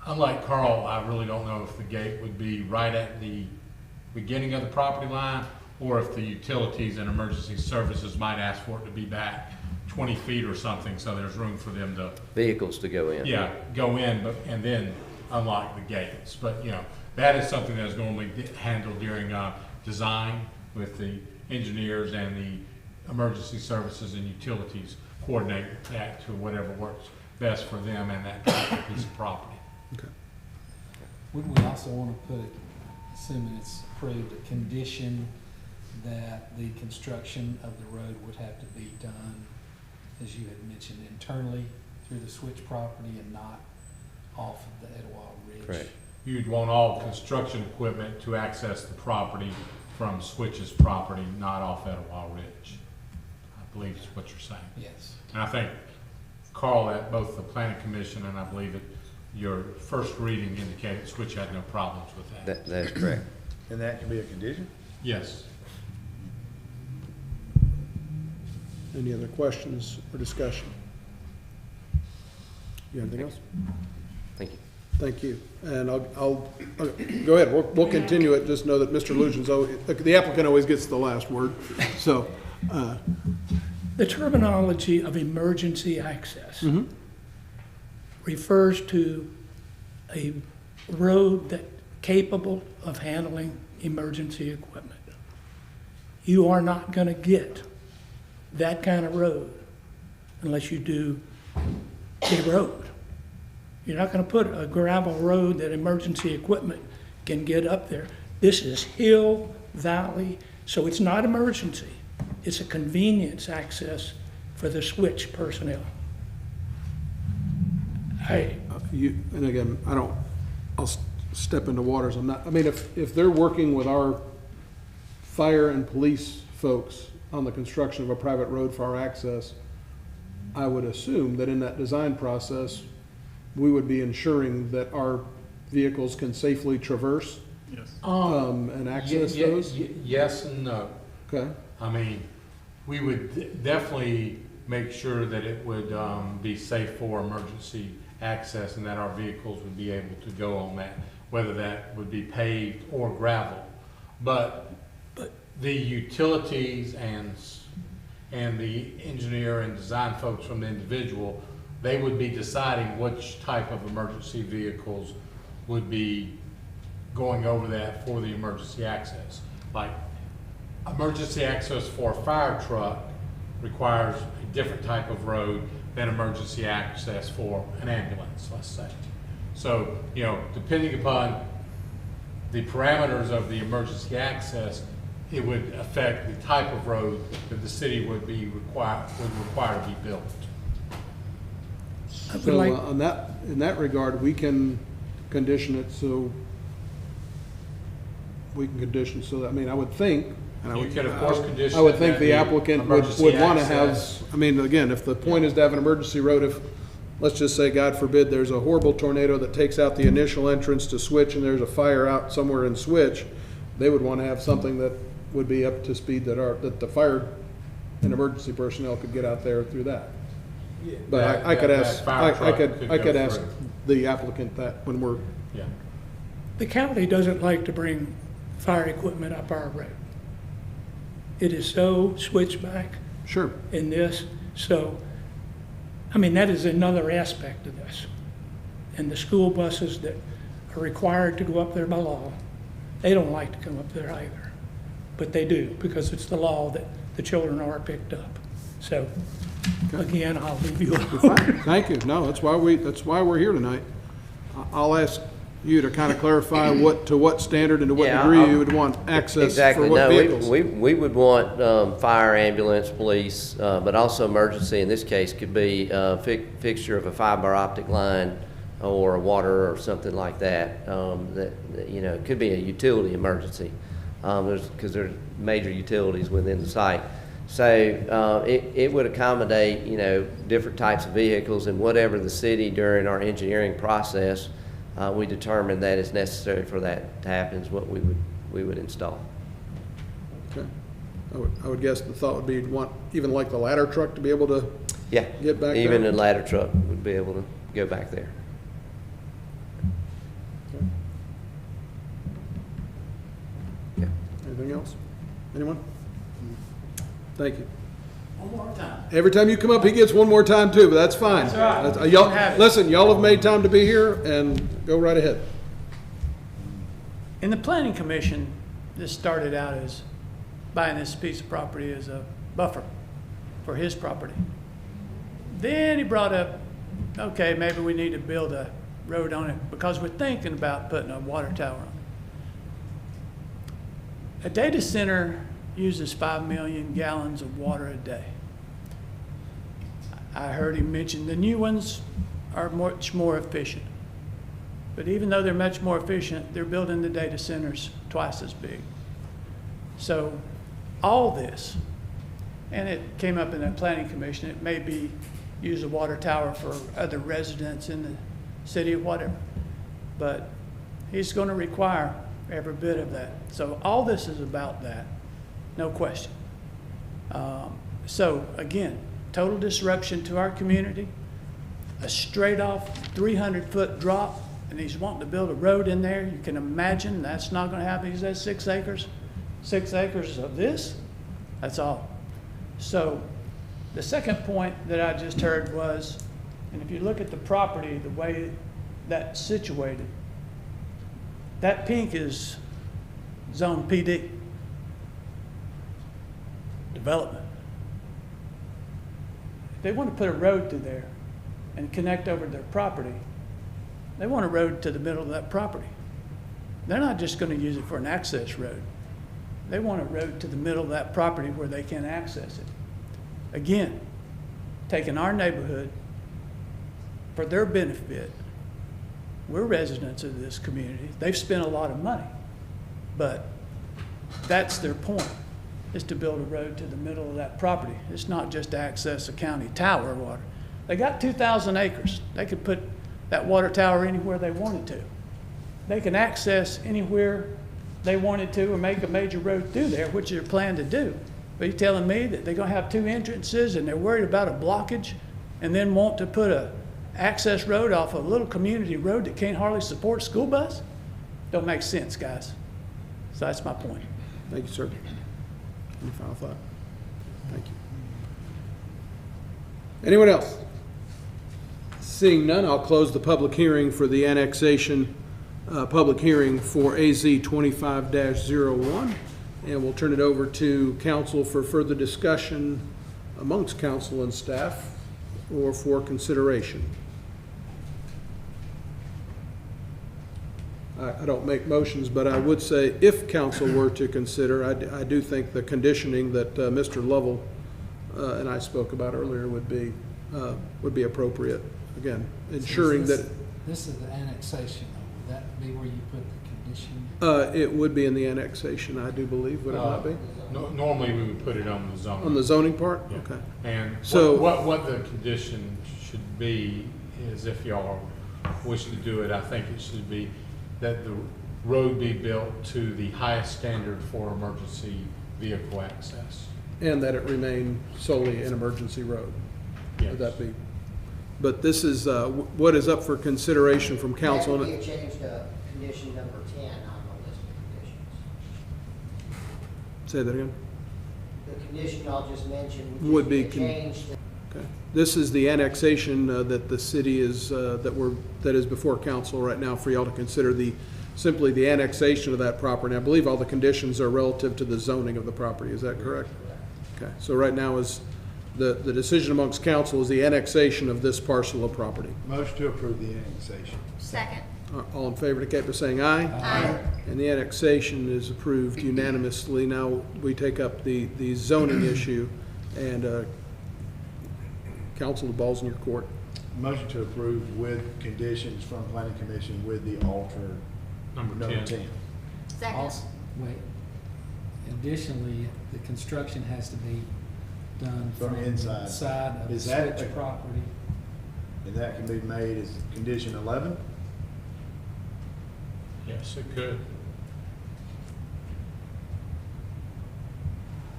unlike Carl, I really don't know if the gate would be right at the beginning of the property line, or if the utilities and emergency services might ask for it to be back 20 feet or something, so there's room for them to Vehicles to go in. yeah, go in, and then unlock the gates. But you know, that is something that is normally handled during design with the engineers, and the emergency services and utilities coordinate that to whatever works best for them and that piece of property. Okay. Wouldn't we also want to put, assuming it's approved, a condition that the construction of the road would have to be done, as you had mentioned, internally through the switch property and not off of the Etowah Ridge? Correct. You'd want all construction equipment to access the property from Switch's property, not off Etowah Ridge. I believe is what you're saying. Yes. And I think, Carl, at both the planning commission and I believe at your first reading indicated Switch had no problems with that. That is correct. And that can be a condition? Yes. Any other questions or discussion? You have anything else? Thank you. Thank you. And I'll go ahead. We'll continue it. Just know that Mr. Lujan's always, the applicant always gets the last word. So, The terminology of emergency access refers to a road that capable of handling emergency equipment. You are not going to get that kind of road unless you do a road. You're not going to put a gravel road that emergency equipment can get up there. This is hill, valley, so it's not emergency. It's a convenience access for the Switch personnel. and again, I'll step into waters. I mean, if they're working with our fire and police folks on the construction of a private road for our access, I would assume that in that design process, we would be ensuring that our vehicles can safely traverse and access those? Yes and no. Okay. I mean, we would definitely make sure that it would be safe for emergency access and that our vehicles would be able to go on that, whether that would be paved or gravel. But the utilities and the engineer and design folks from the individual, they would be deciding which type of emergency vehicles would be going over that for the emergency access. Like, emergency access for a fire truck requires a different type of road than emergency access for an ambulance, let's say. So, depending upon the parameters of the emergency access, it would affect the type of road that the city would require to be built. So in that regard, we can condition it so that, I mean, I would think, and You could, of course, condition I would it think that the applicant would emergency want to have, access- I mean, again, if the point is to have an emergency road, if, let's just say, God forbid, there's a horrible tornado that takes out the initial entrance to Switch and there's a fire out somewhere in Switch, they would want to have something that would be up to speed that the fire and emergency personnel could get out there through that. But I could ask, I could ask the applicant that when we're, Yeah. The county doesn't like to bring fire equipment up our road. It is so switchback sure. in this, so, I mean, that is another aspect of this. And the school buses that are required to go up there by law, they don't like to come up there either. But they do, because it's the law that the children are picked up. So, again, I'll leave you alone. Thank you. No, that's why we're here tonight. I'll ask you to kind of clarify to what standard and to what degree you would want access Exactly. for what No, vehicles. we would want fire, ambulance, police, but also emergency. In this case, could be a fixture of a fiber optic line or a water or something like that. It could be a utility emergency because there's major utilities within the site. So it would accommodate different types of vehicles, and whatever the city during our engineering process we determined that is necessary for that to happen is what we would install. Okay. I would guess the thought would be you'd want even like the ladder truck to be able to get back Even there? a ladder truck would be able to go back there. Okay. Yeah. Anything else? Anyone? Thank you. One more time. Every time you come up, he gets one more time too, but that's fine. That's all right. Y'all, Have it. listen, y'all have made time to be here, and go right ahead. In the planning commission, this started out as buying this piece of property as a buffer for his property. Then he brought up, okay, maybe we need to build a road on it because we're thinking about putting a water tower on it. A data center uses 5 million gallons of water a day. I heard him mention the new ones are much more efficient. But even though they're much more efficient, they're building the data centers twice as big. So all this and it came up in the planning commission, it may be use a water tower for other residents in the city or whatever. But he's going to require every bit of that. So all this is about that, no question. So again, total disruption to our community, a straight off 300-foot drop, and he's wanting to build a road in there. You can imagine that's not going to happen. He says 6 acres. 6 acres of this, that's all. So the second point that I just heard was, and if you look at the property, the way that's situated, that pink is zone PD, development. If they want to put a road through there and connect over their property, they want a road to the middle of that property. They're not just going to use it for an access road. They want a road to the middle of that property where they can access it. Again, taking our neighborhood for their benefit. We're residents of this community. They've spent a lot of money, but that's their point, is to build a road to the middle of that property. It's not just to access a county tower or water. They got 2,000 acres. They could put that water tower anywhere they wanted to. They can access anywhere they wanted to or make a major road through there, which they're planning to do. But you're telling me that they're going to have 2 entrances and they're worried about a blockage and then want to put a access road off a little community road that can't hardly support a school bus? Don't make sense, guys. So that's my point. Thank you, sir. Any final thought? Thank you. Anyone else? Seeing none, I'll close the public hearing for the annexation, public hearing for AZ 25-01, and we'll turn it over to council for further discussion amongst council and staff or for consideration. I don't make motions, but I would say if council were to consider, I do think the conditioning that Mr. Lovell and I spoke about earlier would be appropriate. Again, ensuring that This is the annexation, though. Would that be where you put the condition? it would be in the annexation, I do believe. Would it not be? Normally, we would put it on the zoning. On the zoning part? Yeah. Okay. And So- what the condition should be is, if y'all wish to do it, I think it should be that the road be built to the highest standard for emergency vehicle access. And that it remain solely an emergency road. Yes. Would that be? But this is, what is up for consideration from council? That would be a change to condition number 10 on the list of conditions. Say that again? The condition I'll just mention Would be a change to Okay. This is the annexation that the city is, that is before council right now for y'all to consider, simply the annexation of that property. I believe all the conditions are relative to the zoning of the property. Is that correct? Okay. So right now is the decision amongst council is the annexation of this parcel of property. Motion to approve the annexation. Second. All in favor indicate by saying aye. Aye. And the annexation is approved unanimously. Now we take up the zoning issue, and council, the ball's in your court. Motion to approve with conditions from planning commission with the alter Number 10. Second. Also, wait. Additionally, the construction has to be done From from inside. the side of the Is that switch a- property. And that can be made as condition 11? Yes, it could.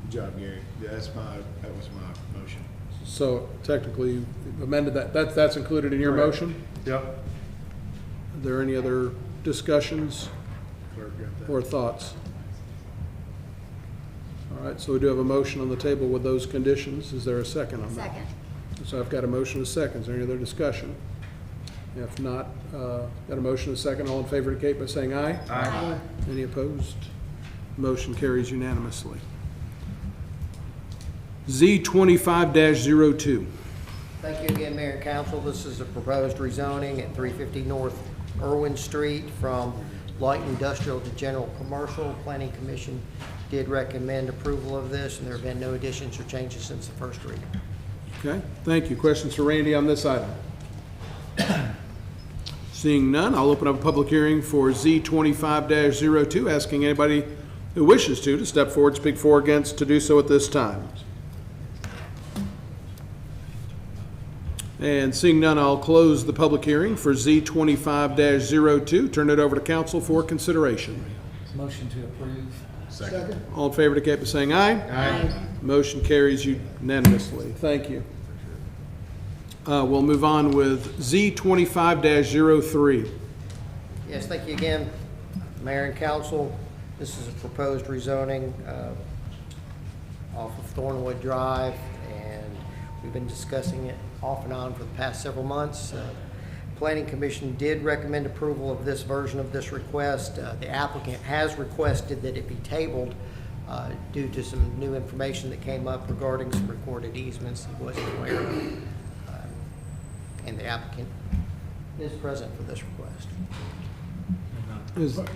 Good job, Gary. Yeah, that was my motion. So technically you amended that. That's included in your Correct. motion? Yep. Are there any other discussions Clerk got that. or thoughts? All right, so we do have a motion on the table with those conditions. Is there a second on that? Second. So I've got a motion and a second. Is there any other discussion? If not, got a motion and a second. All in favor indicate by saying aye. Aye. Any opposed? Motion carries unanimously. Z 25-02. Thank you again, Mayor and Council. This is a proposed rezoning at 350 North Irwin Street from light industrial to general commercial. Planning Commission did recommend approval of this, and there have been no additions or changes since the first reading. Okay, thank you. Questions for Randy on this item? Seeing none, I'll open up a public hearing for Z 25-02, asking anybody who wishes to step forward, speak for or against, to do so at this time. And seeing none, I'll close the public hearing for Z25-02. Turn it over to council for consideration. Motion to approve. Second. All in favor indicate by saying aye. Aye. Motion carries unanimously. Thank you. We'll move on with Z25-03. Yes, thank you again, Mayor and Council. This is a proposed rezoning off of Thornwood Drive, and we've been discussing it off and on for the past several months. Planning Commission did recommend approval of this version of this request. The applicant has requested that it be tabled due to some new information that came up regarding some recorded easements he wasn't aware of. And the applicant is present for this request.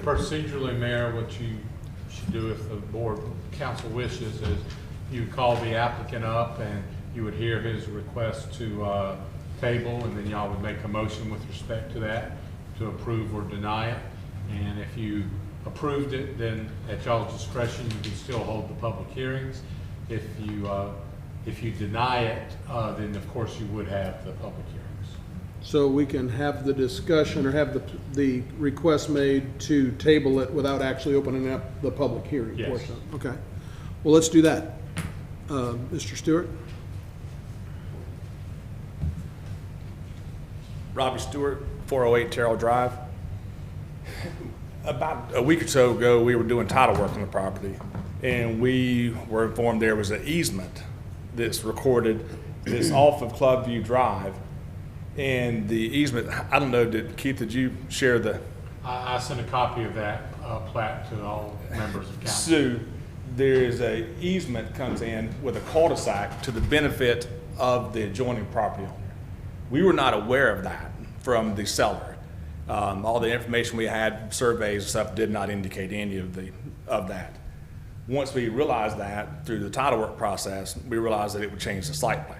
Procedurally, Mayor, what you should do if the board council wishes is you call the applicant up and you would hear his request to table, and then y'all would make a motion with respect to that to approve or deny it. And if you approved it, then at y'all's discretion, you can still hold the public hearings. If you deny it, then of course you would have the public hearings. So we can have the discussion or have the request made to table it without actually opening up the public hearing Yes. portion? Okay. Well, let's do that. Mr. Stewart? Robbie Stewart, 408 Terrell Drive. About a week or so ago, we were doing title work on the property, and we were informed there was an easement that's recorded that's off of Clubview Drive. And the easement, I don't know, Keith, did you share the? I sent a copy of that plat to all members of council. So there's a easement comes in with a cul-de-sac to the benefit of the adjoining property owner. We were not aware of that from the seller. All the information we had, surveys and stuff, did not indicate any of that. Once we realized that through the title work process, we realized that it would change the site plan.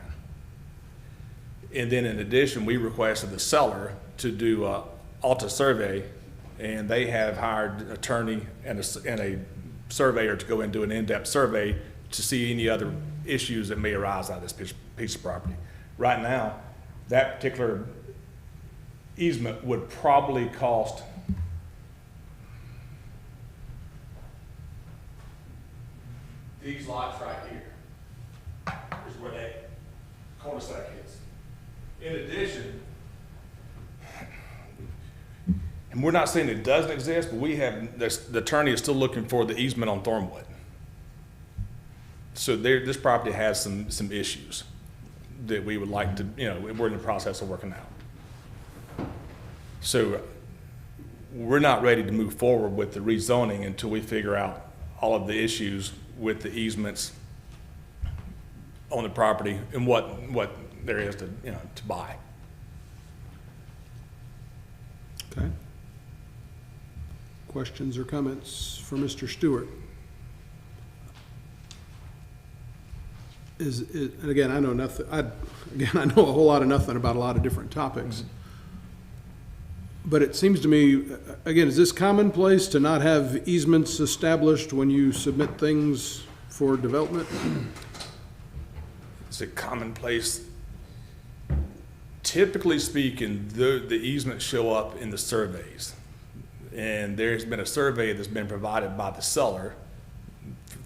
And then in addition, we requested the seller to do a ALTA survey, and they have hired an attorney and a surveyor to go and do an in-depth survey to see any other issues that may arise out of this piece of property. Right now, that particular easement would probably cost these lots right here is where that cul-de-sac is. In addition, and we're not saying it doesn't exist, but we have, the attorney is still looking for the easement on Thornwood. So this property has some issues that we would like to, we're in the process of working out. So we're not ready to move forward with the rezoning until we figure out all of the issues with the easements on the property and what there is to buy. Okay. Questions or comments for Mr. Stewart? And again, I know nothing. I know a whole lot of nothing about a lot of different topics. But it seems to me, again, is this commonplace to not have easements established when you submit things for development? Is it commonplace? Typically speaking, the easements show up in the surveys. And there's been a survey that's been provided by the seller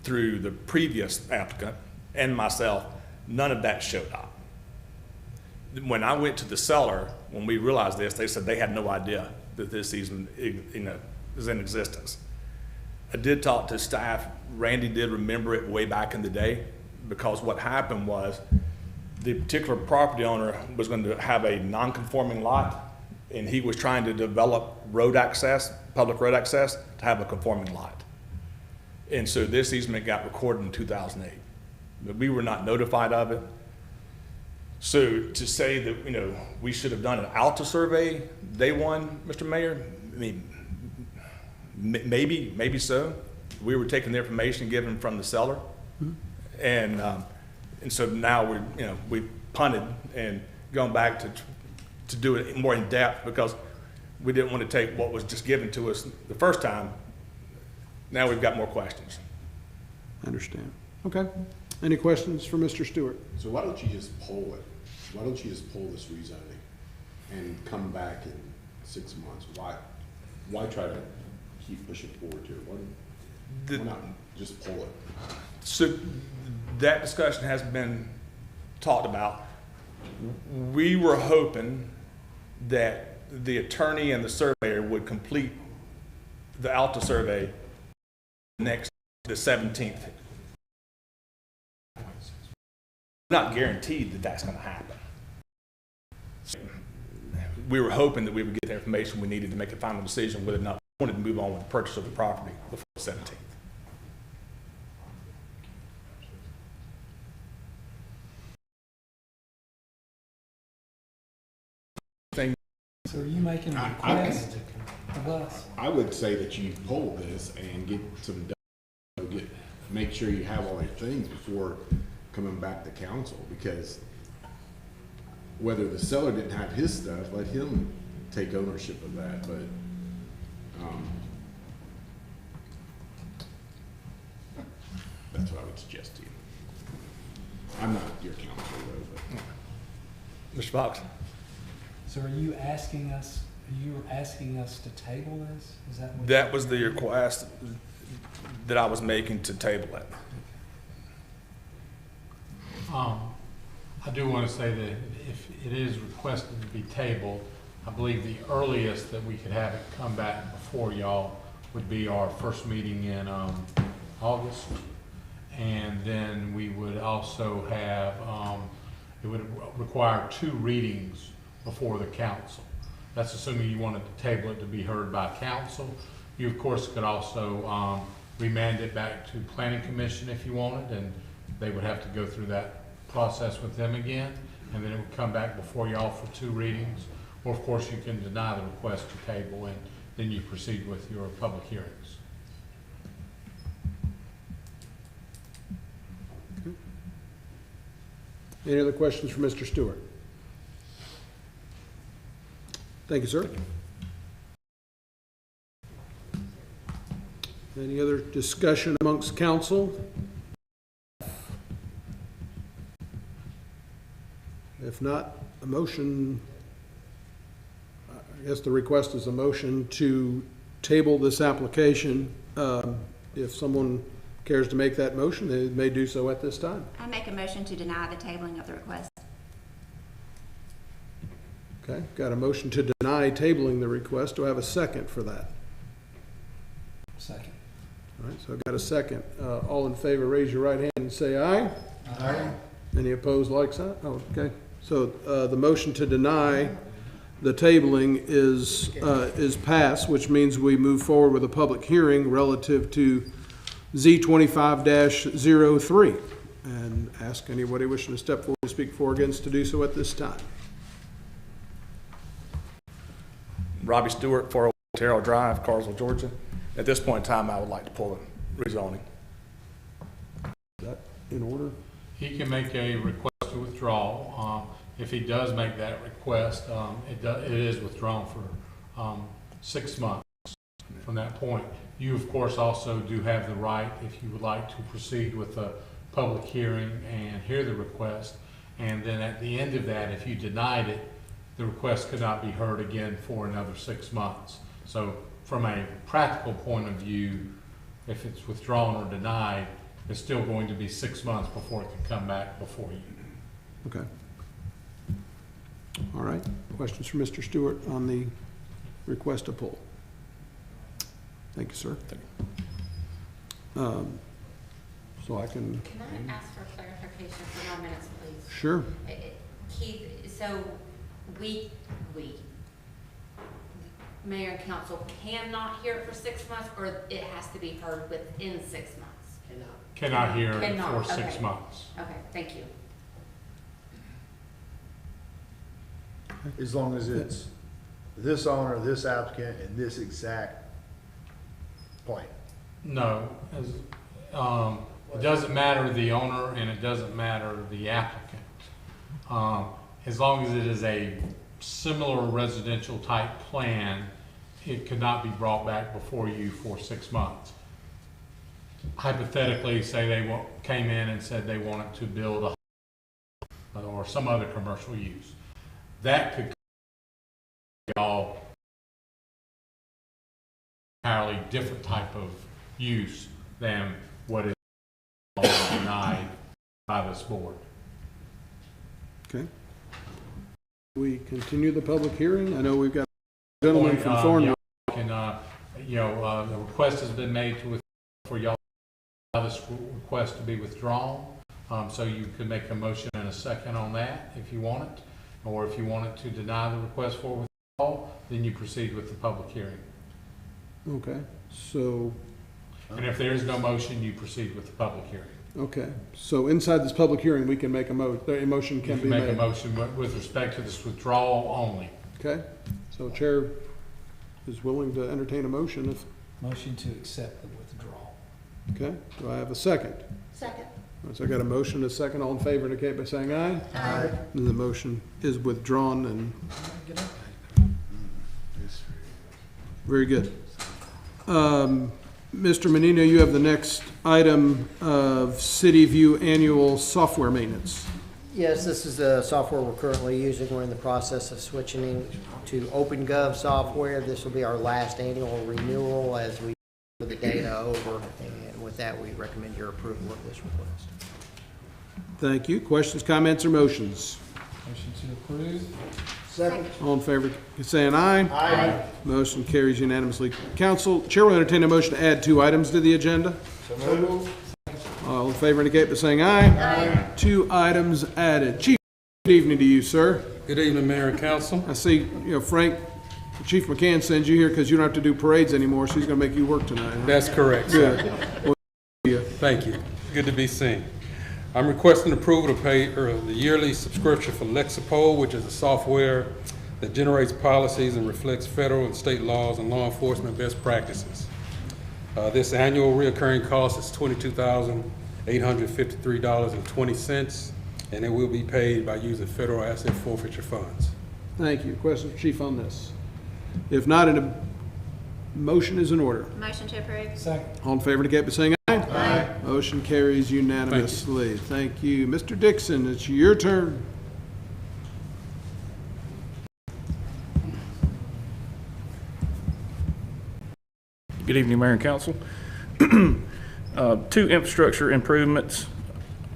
through the previous applicant and myself. None of that showed up. When I went to the seller, when we realized this, they said they had no idea that this easement is in existence. I did talk to staff. Randy did remember it way back in the day, because what happened was the particular property owner was going to have a non-conforming lot, and he was trying to develop road access, public road access, to have a conforming lot. And so this easement got recorded in 2008. But we were not notified of it. So to say that, we should have done an ALTA survey day one, Mr. Mayor, I mean, maybe so. We were taking the information given from the seller. And so now we punted and gone back to do it more in depth, because we didn't want to take what was just given to us the first time. Now we've got more questions. I understand. Okay. Any questions for Mr. Stewart? So why don't you just pull it? why don't you just pull this rezoning and come back in 6 months? Why try to keep pushing forward to it? Why not just pull it? So that discussion has been talked about. We were hoping that the attorney and the surveyor would complete the Alta survey the 17th. Not guaranteed that that's going to happen. We were hoping that we would get the information we needed to make a final decision whether or not we wanted to move on with the purchase of the property before the 17th. So are you making a request of us? I would say that you pull this and get some, make sure you have all your things before coming back to council, because whether the seller didn't have his stuff, let him take ownership of that, but that's what I would suggest to you. I'm not your counsel though, but. Mr. Fox? So are you asking us to table this? Is that what? That was the request that I was making, to table it. I do want to say that if it is requested to be tabled, I believe the earliest that we could have it come back before y'all would be our first meeting in August. And then we would also have, it would require 2 readings before the council. That's assuming you wanted to table it to be heard by council. You, of course, could also remand it back to planning commission if you wanted, and they would have to go through that process with them again, and then it would come back before y'all for 2 readings. Or, of course, you can deny the request to table, and then you proceed with your public hearings. Any other questions for Mr. Stewart? Thank you, sir. Any other discussion amongst council? If not, a motion, I guess the request is a motion to table this application. If someone cares to make that motion, they may do so at this time. I make a motion to deny the tabling of the request. Okay, got a motion to deny tabling the request. Do I have a second for that? Second. All right, so I've got a second. All in favor, raise your right hand and say aye. Aye. Any opposed, like sign? Oh, okay. So the motion to deny the tabling is passed, which means we move forward with a public hearing relative to Z25-03, and ask anybody wishing to step forward to speak for or against to do so at this time. Robbie Stewart, 401 Terrell Drive, Cartersville, Georgia. At this point in time, I would like to pull the rezoning. Is that in order? He can make a request to withdraw. If he does make that request, it is withdrawn for 6 months from that point. You, of course, also do have the right, if you would like to proceed with a public hearing and hear the request, and then at the end of that, if you denied it, the request could not be heard again for another 6 months. So from a practical point of view, if it's withdrawn or denied, it's still going to be 6 months before it can come back before you. Okay. All right. Questions for Mr. Stewart on the request to pull? Thank you, sir. Thank you. So I can. Can I ask for clarification for 9 minutes, please? Sure. Keith, so we, mayor and council cannot hear it for 6 months, or it has to be heard within 6 months? Cannot hear it Cannot, for 6 okay. months. Okay, thank you. As long as it's this owner, this applicant, and this exact plan. No, it doesn't matter the owner and it doesn't matter the applicant. As long as it is a similar residential type plan, it could not be brought back before you for 6 months. Hypothetically, say they came in and said they wanted to build or some other commercial use. That could be all entirely different type of use than what is denied by this board. Okay. We continue the public hearing. I know we've got a gentleman from Thornwood. The request has been made for y'all this request to be withdrawn. So you could make a motion and a second on that if you want it, or if you wanted to deny the request for withdrawal, then you proceed with the public hearing. Okay, so, And if there is no motion, you proceed with the public hearing. okay, so inside this public hearing, we can make a motion You can be can make a made. motion with respect to this withdrawal only. Okay, so Chair is willing to entertain a motion if, Motion to accept the withdrawal. okay, do I have a second? Second. So I got a motion, and a second, all in favor indicate by saying aye. Aye. And the motion is withdrawn and very good. Mr. Menino, you have the next item of City View Annual Software Maintenance. Yes, this is the software we're currently using. We're in the process of switching to OpenGov software. This will be our last annual renewal as we put the data over. And with that, we recommend your approval of this request. Thank you. Questions, comments, or motions? Motion to approve. Second. All in favor, saying aye. Aye. Motion carries unanimously. Council, Chair will entertain a motion to add 2 items to the agenda. So moved. All in favor indicate by saying aye. Aye. 2 items added. Chief, good evening to you, sir. Good evening, Mayor and Council. I see, Frank, Chief McCann sends you here because you don't have to do parades anymore, so he's going to make you work tonight. Huh? That's correct, sir. Good. Well, Thank you. Good to be seen. I'm requesting approval to pay the yearly subscription for Lexipol, which is a software that generates policies and reflects federal and state laws and law enforcement best practices. This annual reoccurring cost is $22,853.20, and it will be paid by using federal asset forfeiture funds. Thank you. Questions, Chief, on this? If not, a motion is in order. Motion to approve. Second. All in favor indicate by saying aye. Aye. Motion carries unanimously. Thank you. Mr. Dixon, it's your turn. Good evening, Mayor and Council. 2 infrastructure improvements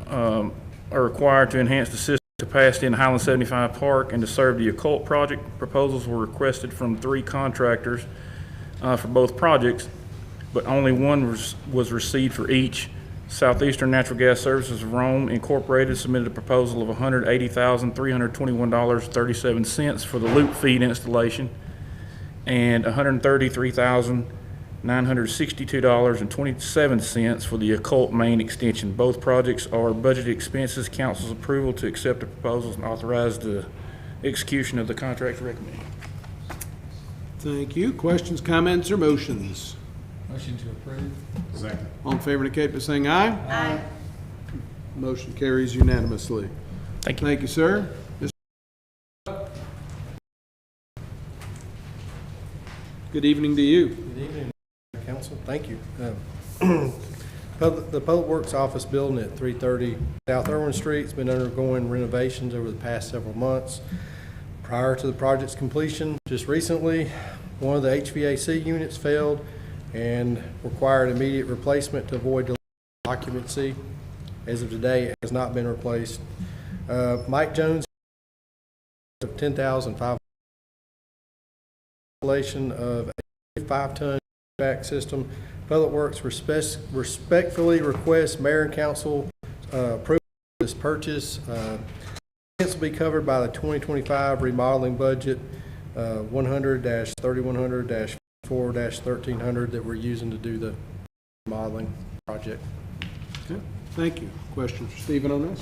are required to enhance the system capacity in Highland 75 Park and to serve the occult project. Proposals were requested from 3 contractors for both projects, but only one was received for each. Southeastern Natural Gas Services of Rome Incorporated submitted a proposal of $180,321.37 for the loop feed installation and $133,962.27 for the occult main extension. Both projects are budgeted expenses. Council's approval to accept the proposals and authorize the execution of the contract recommended. Thank you. Questions, comments, or motions? Motion to approve. Second. All in favor indicate by saying aye. Aye. Motion carries unanimously. Thank you. Thank you, sir. Good evening to you. Good evening, Council. Thank you. The Public Works Office building at 330 South Irwin Street has been undergoing renovations over the past several months. Prior to the project's completion, just recently, one of the HVAC units failed and required immediate replacement to avoid occupancy. As of today, it has not been replaced. Mike Jones of 10,500 installation of a 5-ton back system. Public Works respectfully request Mayor and Council approve this purchase. This will be covered by the 2025 remodeling budget 100-3100-4-1300 that we're using to do the remodeling project. Okay. Thank you. Questions for Stephen on this?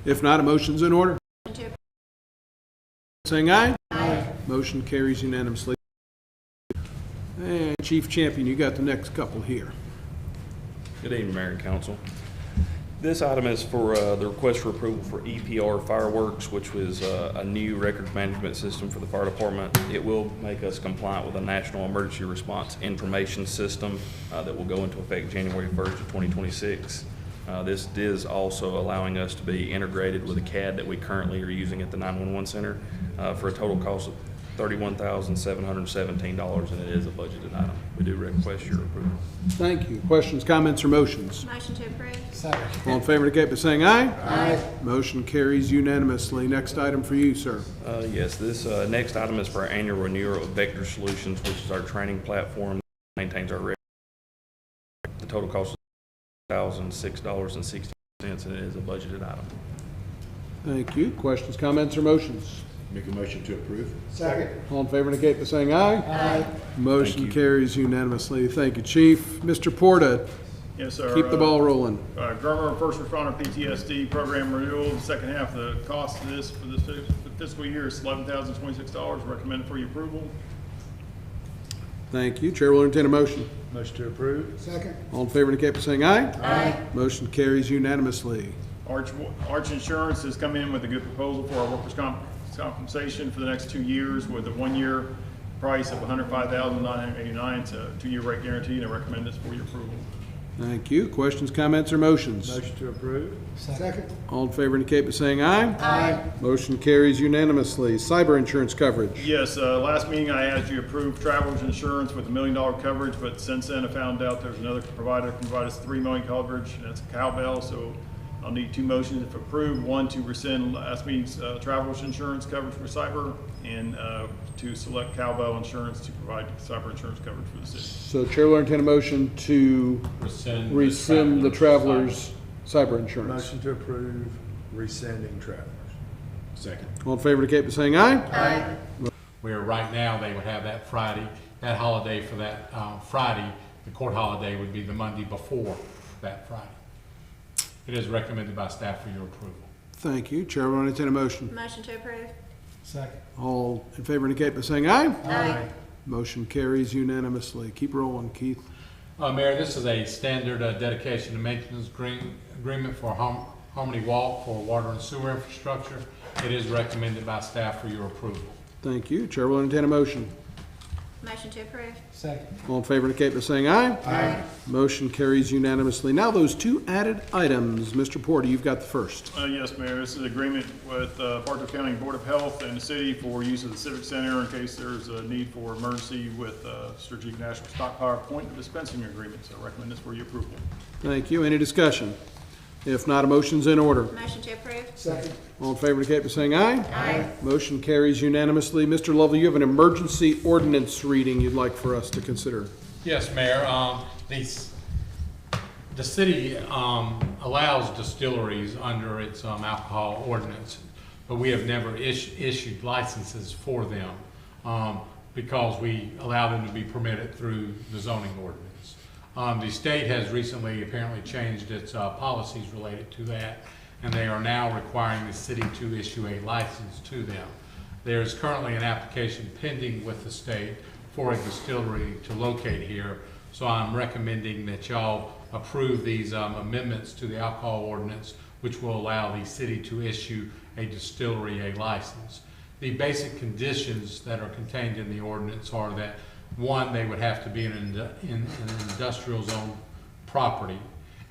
If not, a motion's in order. Saying aye? Aye. Motion carries unanimously. And Chief Champion, you got the next couple here. Good evening, Mayor and Council. This item is for the request for approval for EPR Fireworks, which was a new records management system for the fire department. It will make us compliant with a National Emergency Response Information System that will go into effect January 1st of 2026. This is also allowing us to be integrated with a CAD that we currently are using at the 911 center for a total cost of $31,717, and it is a budgeted item. We do request your approval. Thank you. Questions, comments, or motions? Motion to approve. Second. All in favor indicate by saying aye. Aye. Motion carries unanimously. Next item for you, sir. Yes, this next item is for our annual renewal of Vector Solutions, which is our training platform that maintains our record. The total cost is $1,006.60, and it is a budgeted item. Thank you. Questions, comments, or motions? Make a motion to approve. Second. All in favor indicate by saying aye. Aye. Motion carries unanimously. Thank you, Chief. Mr. Porta, Yes, sir. keep the ball rolling. Governor First Responder PTSD program renewal, the second half of the cost of this for this fiscal year is $11,026, recommended for your approval. Thank you. Chair will entertain a motion. Motion to approve. Second. All in favor indicate by saying aye. Aye. Motion carries unanimously. Arch Insurance has come in with a good proposal for our workers' compensation for the next 2 years with a 1-year price of $105,989. It's a 2-year rate guarantee, and I recommend this for your approval. Thank you. Questions, comments, or motions? Motion to approve. Second. All in favor indicate by saying aye. Aye. Motion carries unanimously. Cyber insurance coverage. Yes, last meeting I asked you to approve travelers insurance with $1 million coverage, but since then I found out there's another provider that can provide us $3 million coverage, and that's Cowbell. So I'll need 2 motions if approved. One, to rescind last meeting's travelers insurance coverage for cyber, and to select Cowbell Insurance to provide cyber insurance coverage for the city. So Chair will entertain a motion to rescind the traveler's cyber insurance. Motion to approve rescinding travelers. Second. All in favor indicate by saying aye. Aye. Where right now they would have that Friday, that holiday for that Friday, the court holiday would be the Monday before that Friday. It is recommended by staff for your approval. Thank you. Chair will entertain a motion. Motion to approve. Second. All in favor indicate by saying aye. Aye. Motion carries unanimously. Keep rolling, Keith. Mayor, this is a standard dedication and maintenance agreement for Harmony Walk for water and sewer infrastructure. It is recommended by staff for your approval. Thank you. Chair will entertain a motion. Motion to approve. Second. All in favor indicate by saying aye. Aye. Motion carries unanimously. Now those 2 added items. Mr. Porter, you've got the first. Yes, Mayor, this is an agreement with Bartow County Board of Health and the city for use of the Civic Center in case there's a need for emergency with Strategic National Stockpile Point of Dispensing Agreement. So I recommend this for your approval. Thank you. Any discussion? If not, a motion's in order. Motion to approve. Second. All in favor indicate by saying aye. Aye. Motion carries unanimously. Mr. Lovell, you have an emergency ordinance reading you'd like for us to consider. Yes, Mayor. The city allows distilleries under its alcohol ordinance, but we have never issued licenses for them because we allow them to be permitted through the zoning ordinance. The state has recently apparently changed its policies related to that, and they are now requiring the city to issue a license to them. There is currently an application pending with the state for a distillery to locate here, so I'm recommending that y'all approve these amendments to the alcohol ordinance, which will allow the city to issue a distillery a license. The basic conditions that are contained in the ordinance are that, one, they would have to be in an industrial zone property,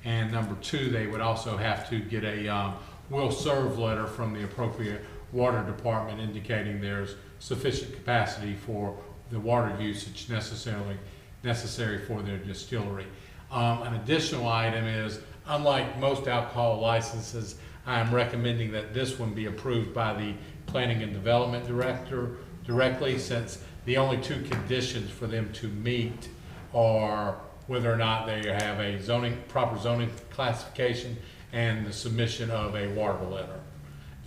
and number 2, they would also have to get a will serve letter from the appropriate water department indicating there's sufficient capacity for the water usage necessary for their distillery. An additional item is, unlike most alcohol licenses, I'm recommending that this one be approved by the Planning and Development Director directly, since the only 2 conditions for them to meet are whether or not they have a proper zoning classification and the submission of a water letter.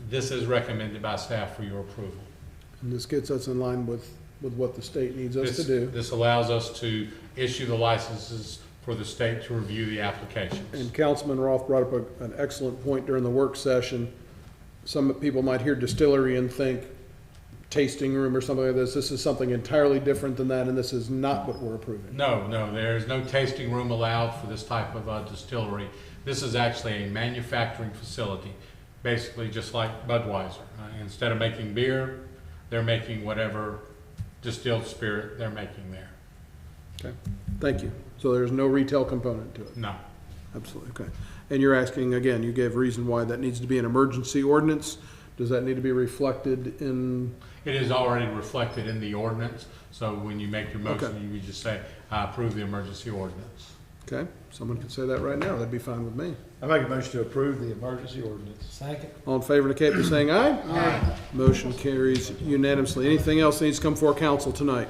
This is recommended by staff for your approval. And this gets us in line with what the state needs us to do. This allows us to issue the licenses for the state to review the applications. And Councilman Roth brought up an excellent point during the work session. Some people might hear distillery and think tasting room or something like this. This is something entirely different than that, and this is not what we're approving. No, there's no tasting room allowed for this type of distillery. This is actually a manufacturing facility, basically just like Budweiser. Instead of making beer, they're making whatever distilled spirit they're making there. Okay, thank you. So there's no retail component to it? No. Absolutely, okay. And you're asking, again, you gave reason why that needs to be an emergency ordinance. Does that need to be reflected in? It is already reflected in the ordinance, so when you make your motion, Okay. you would just say, I approve the emergency ordinance. Okay, someone can say that right now, that'd be fine with me. I make a motion to approve the emergency ordinance. Second. All in favor indicate by saying aye. Aye. Motion carries unanimously. Anything else that needs to come before council tonight?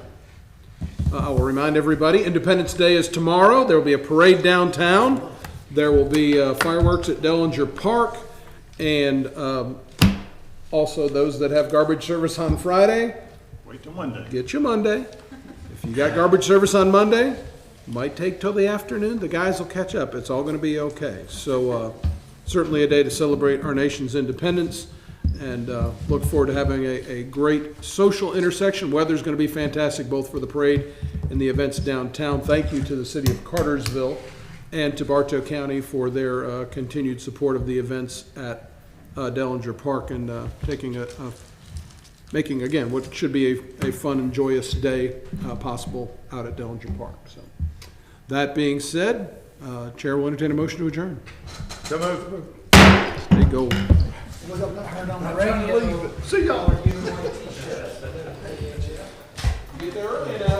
I will remind everybody, Independence Day is tomorrow. There will be a parade downtown. There will be fireworks at Dellinger Park. And also those that have garbage service on Friday, Wait till Monday. get you Monday. If you got garbage service on Monday, might take till the afternoon. The guys will catch up. It's all going to be okay. So certainly a day to celebrate our nation's independence, and look forward to having a great social intersection. Weather's going to be fantastic both for the parade and the events downtown. Thank you to the city of Cartersville and to Bartow County for their continued support of the events at Dellinger Park, and making, again, what should be a fun and joyous day possible out at Dellinger Park. So, that being said, Chair will entertain a motion to adjourn. So moved. Stay gold. See y'all. Get there early now.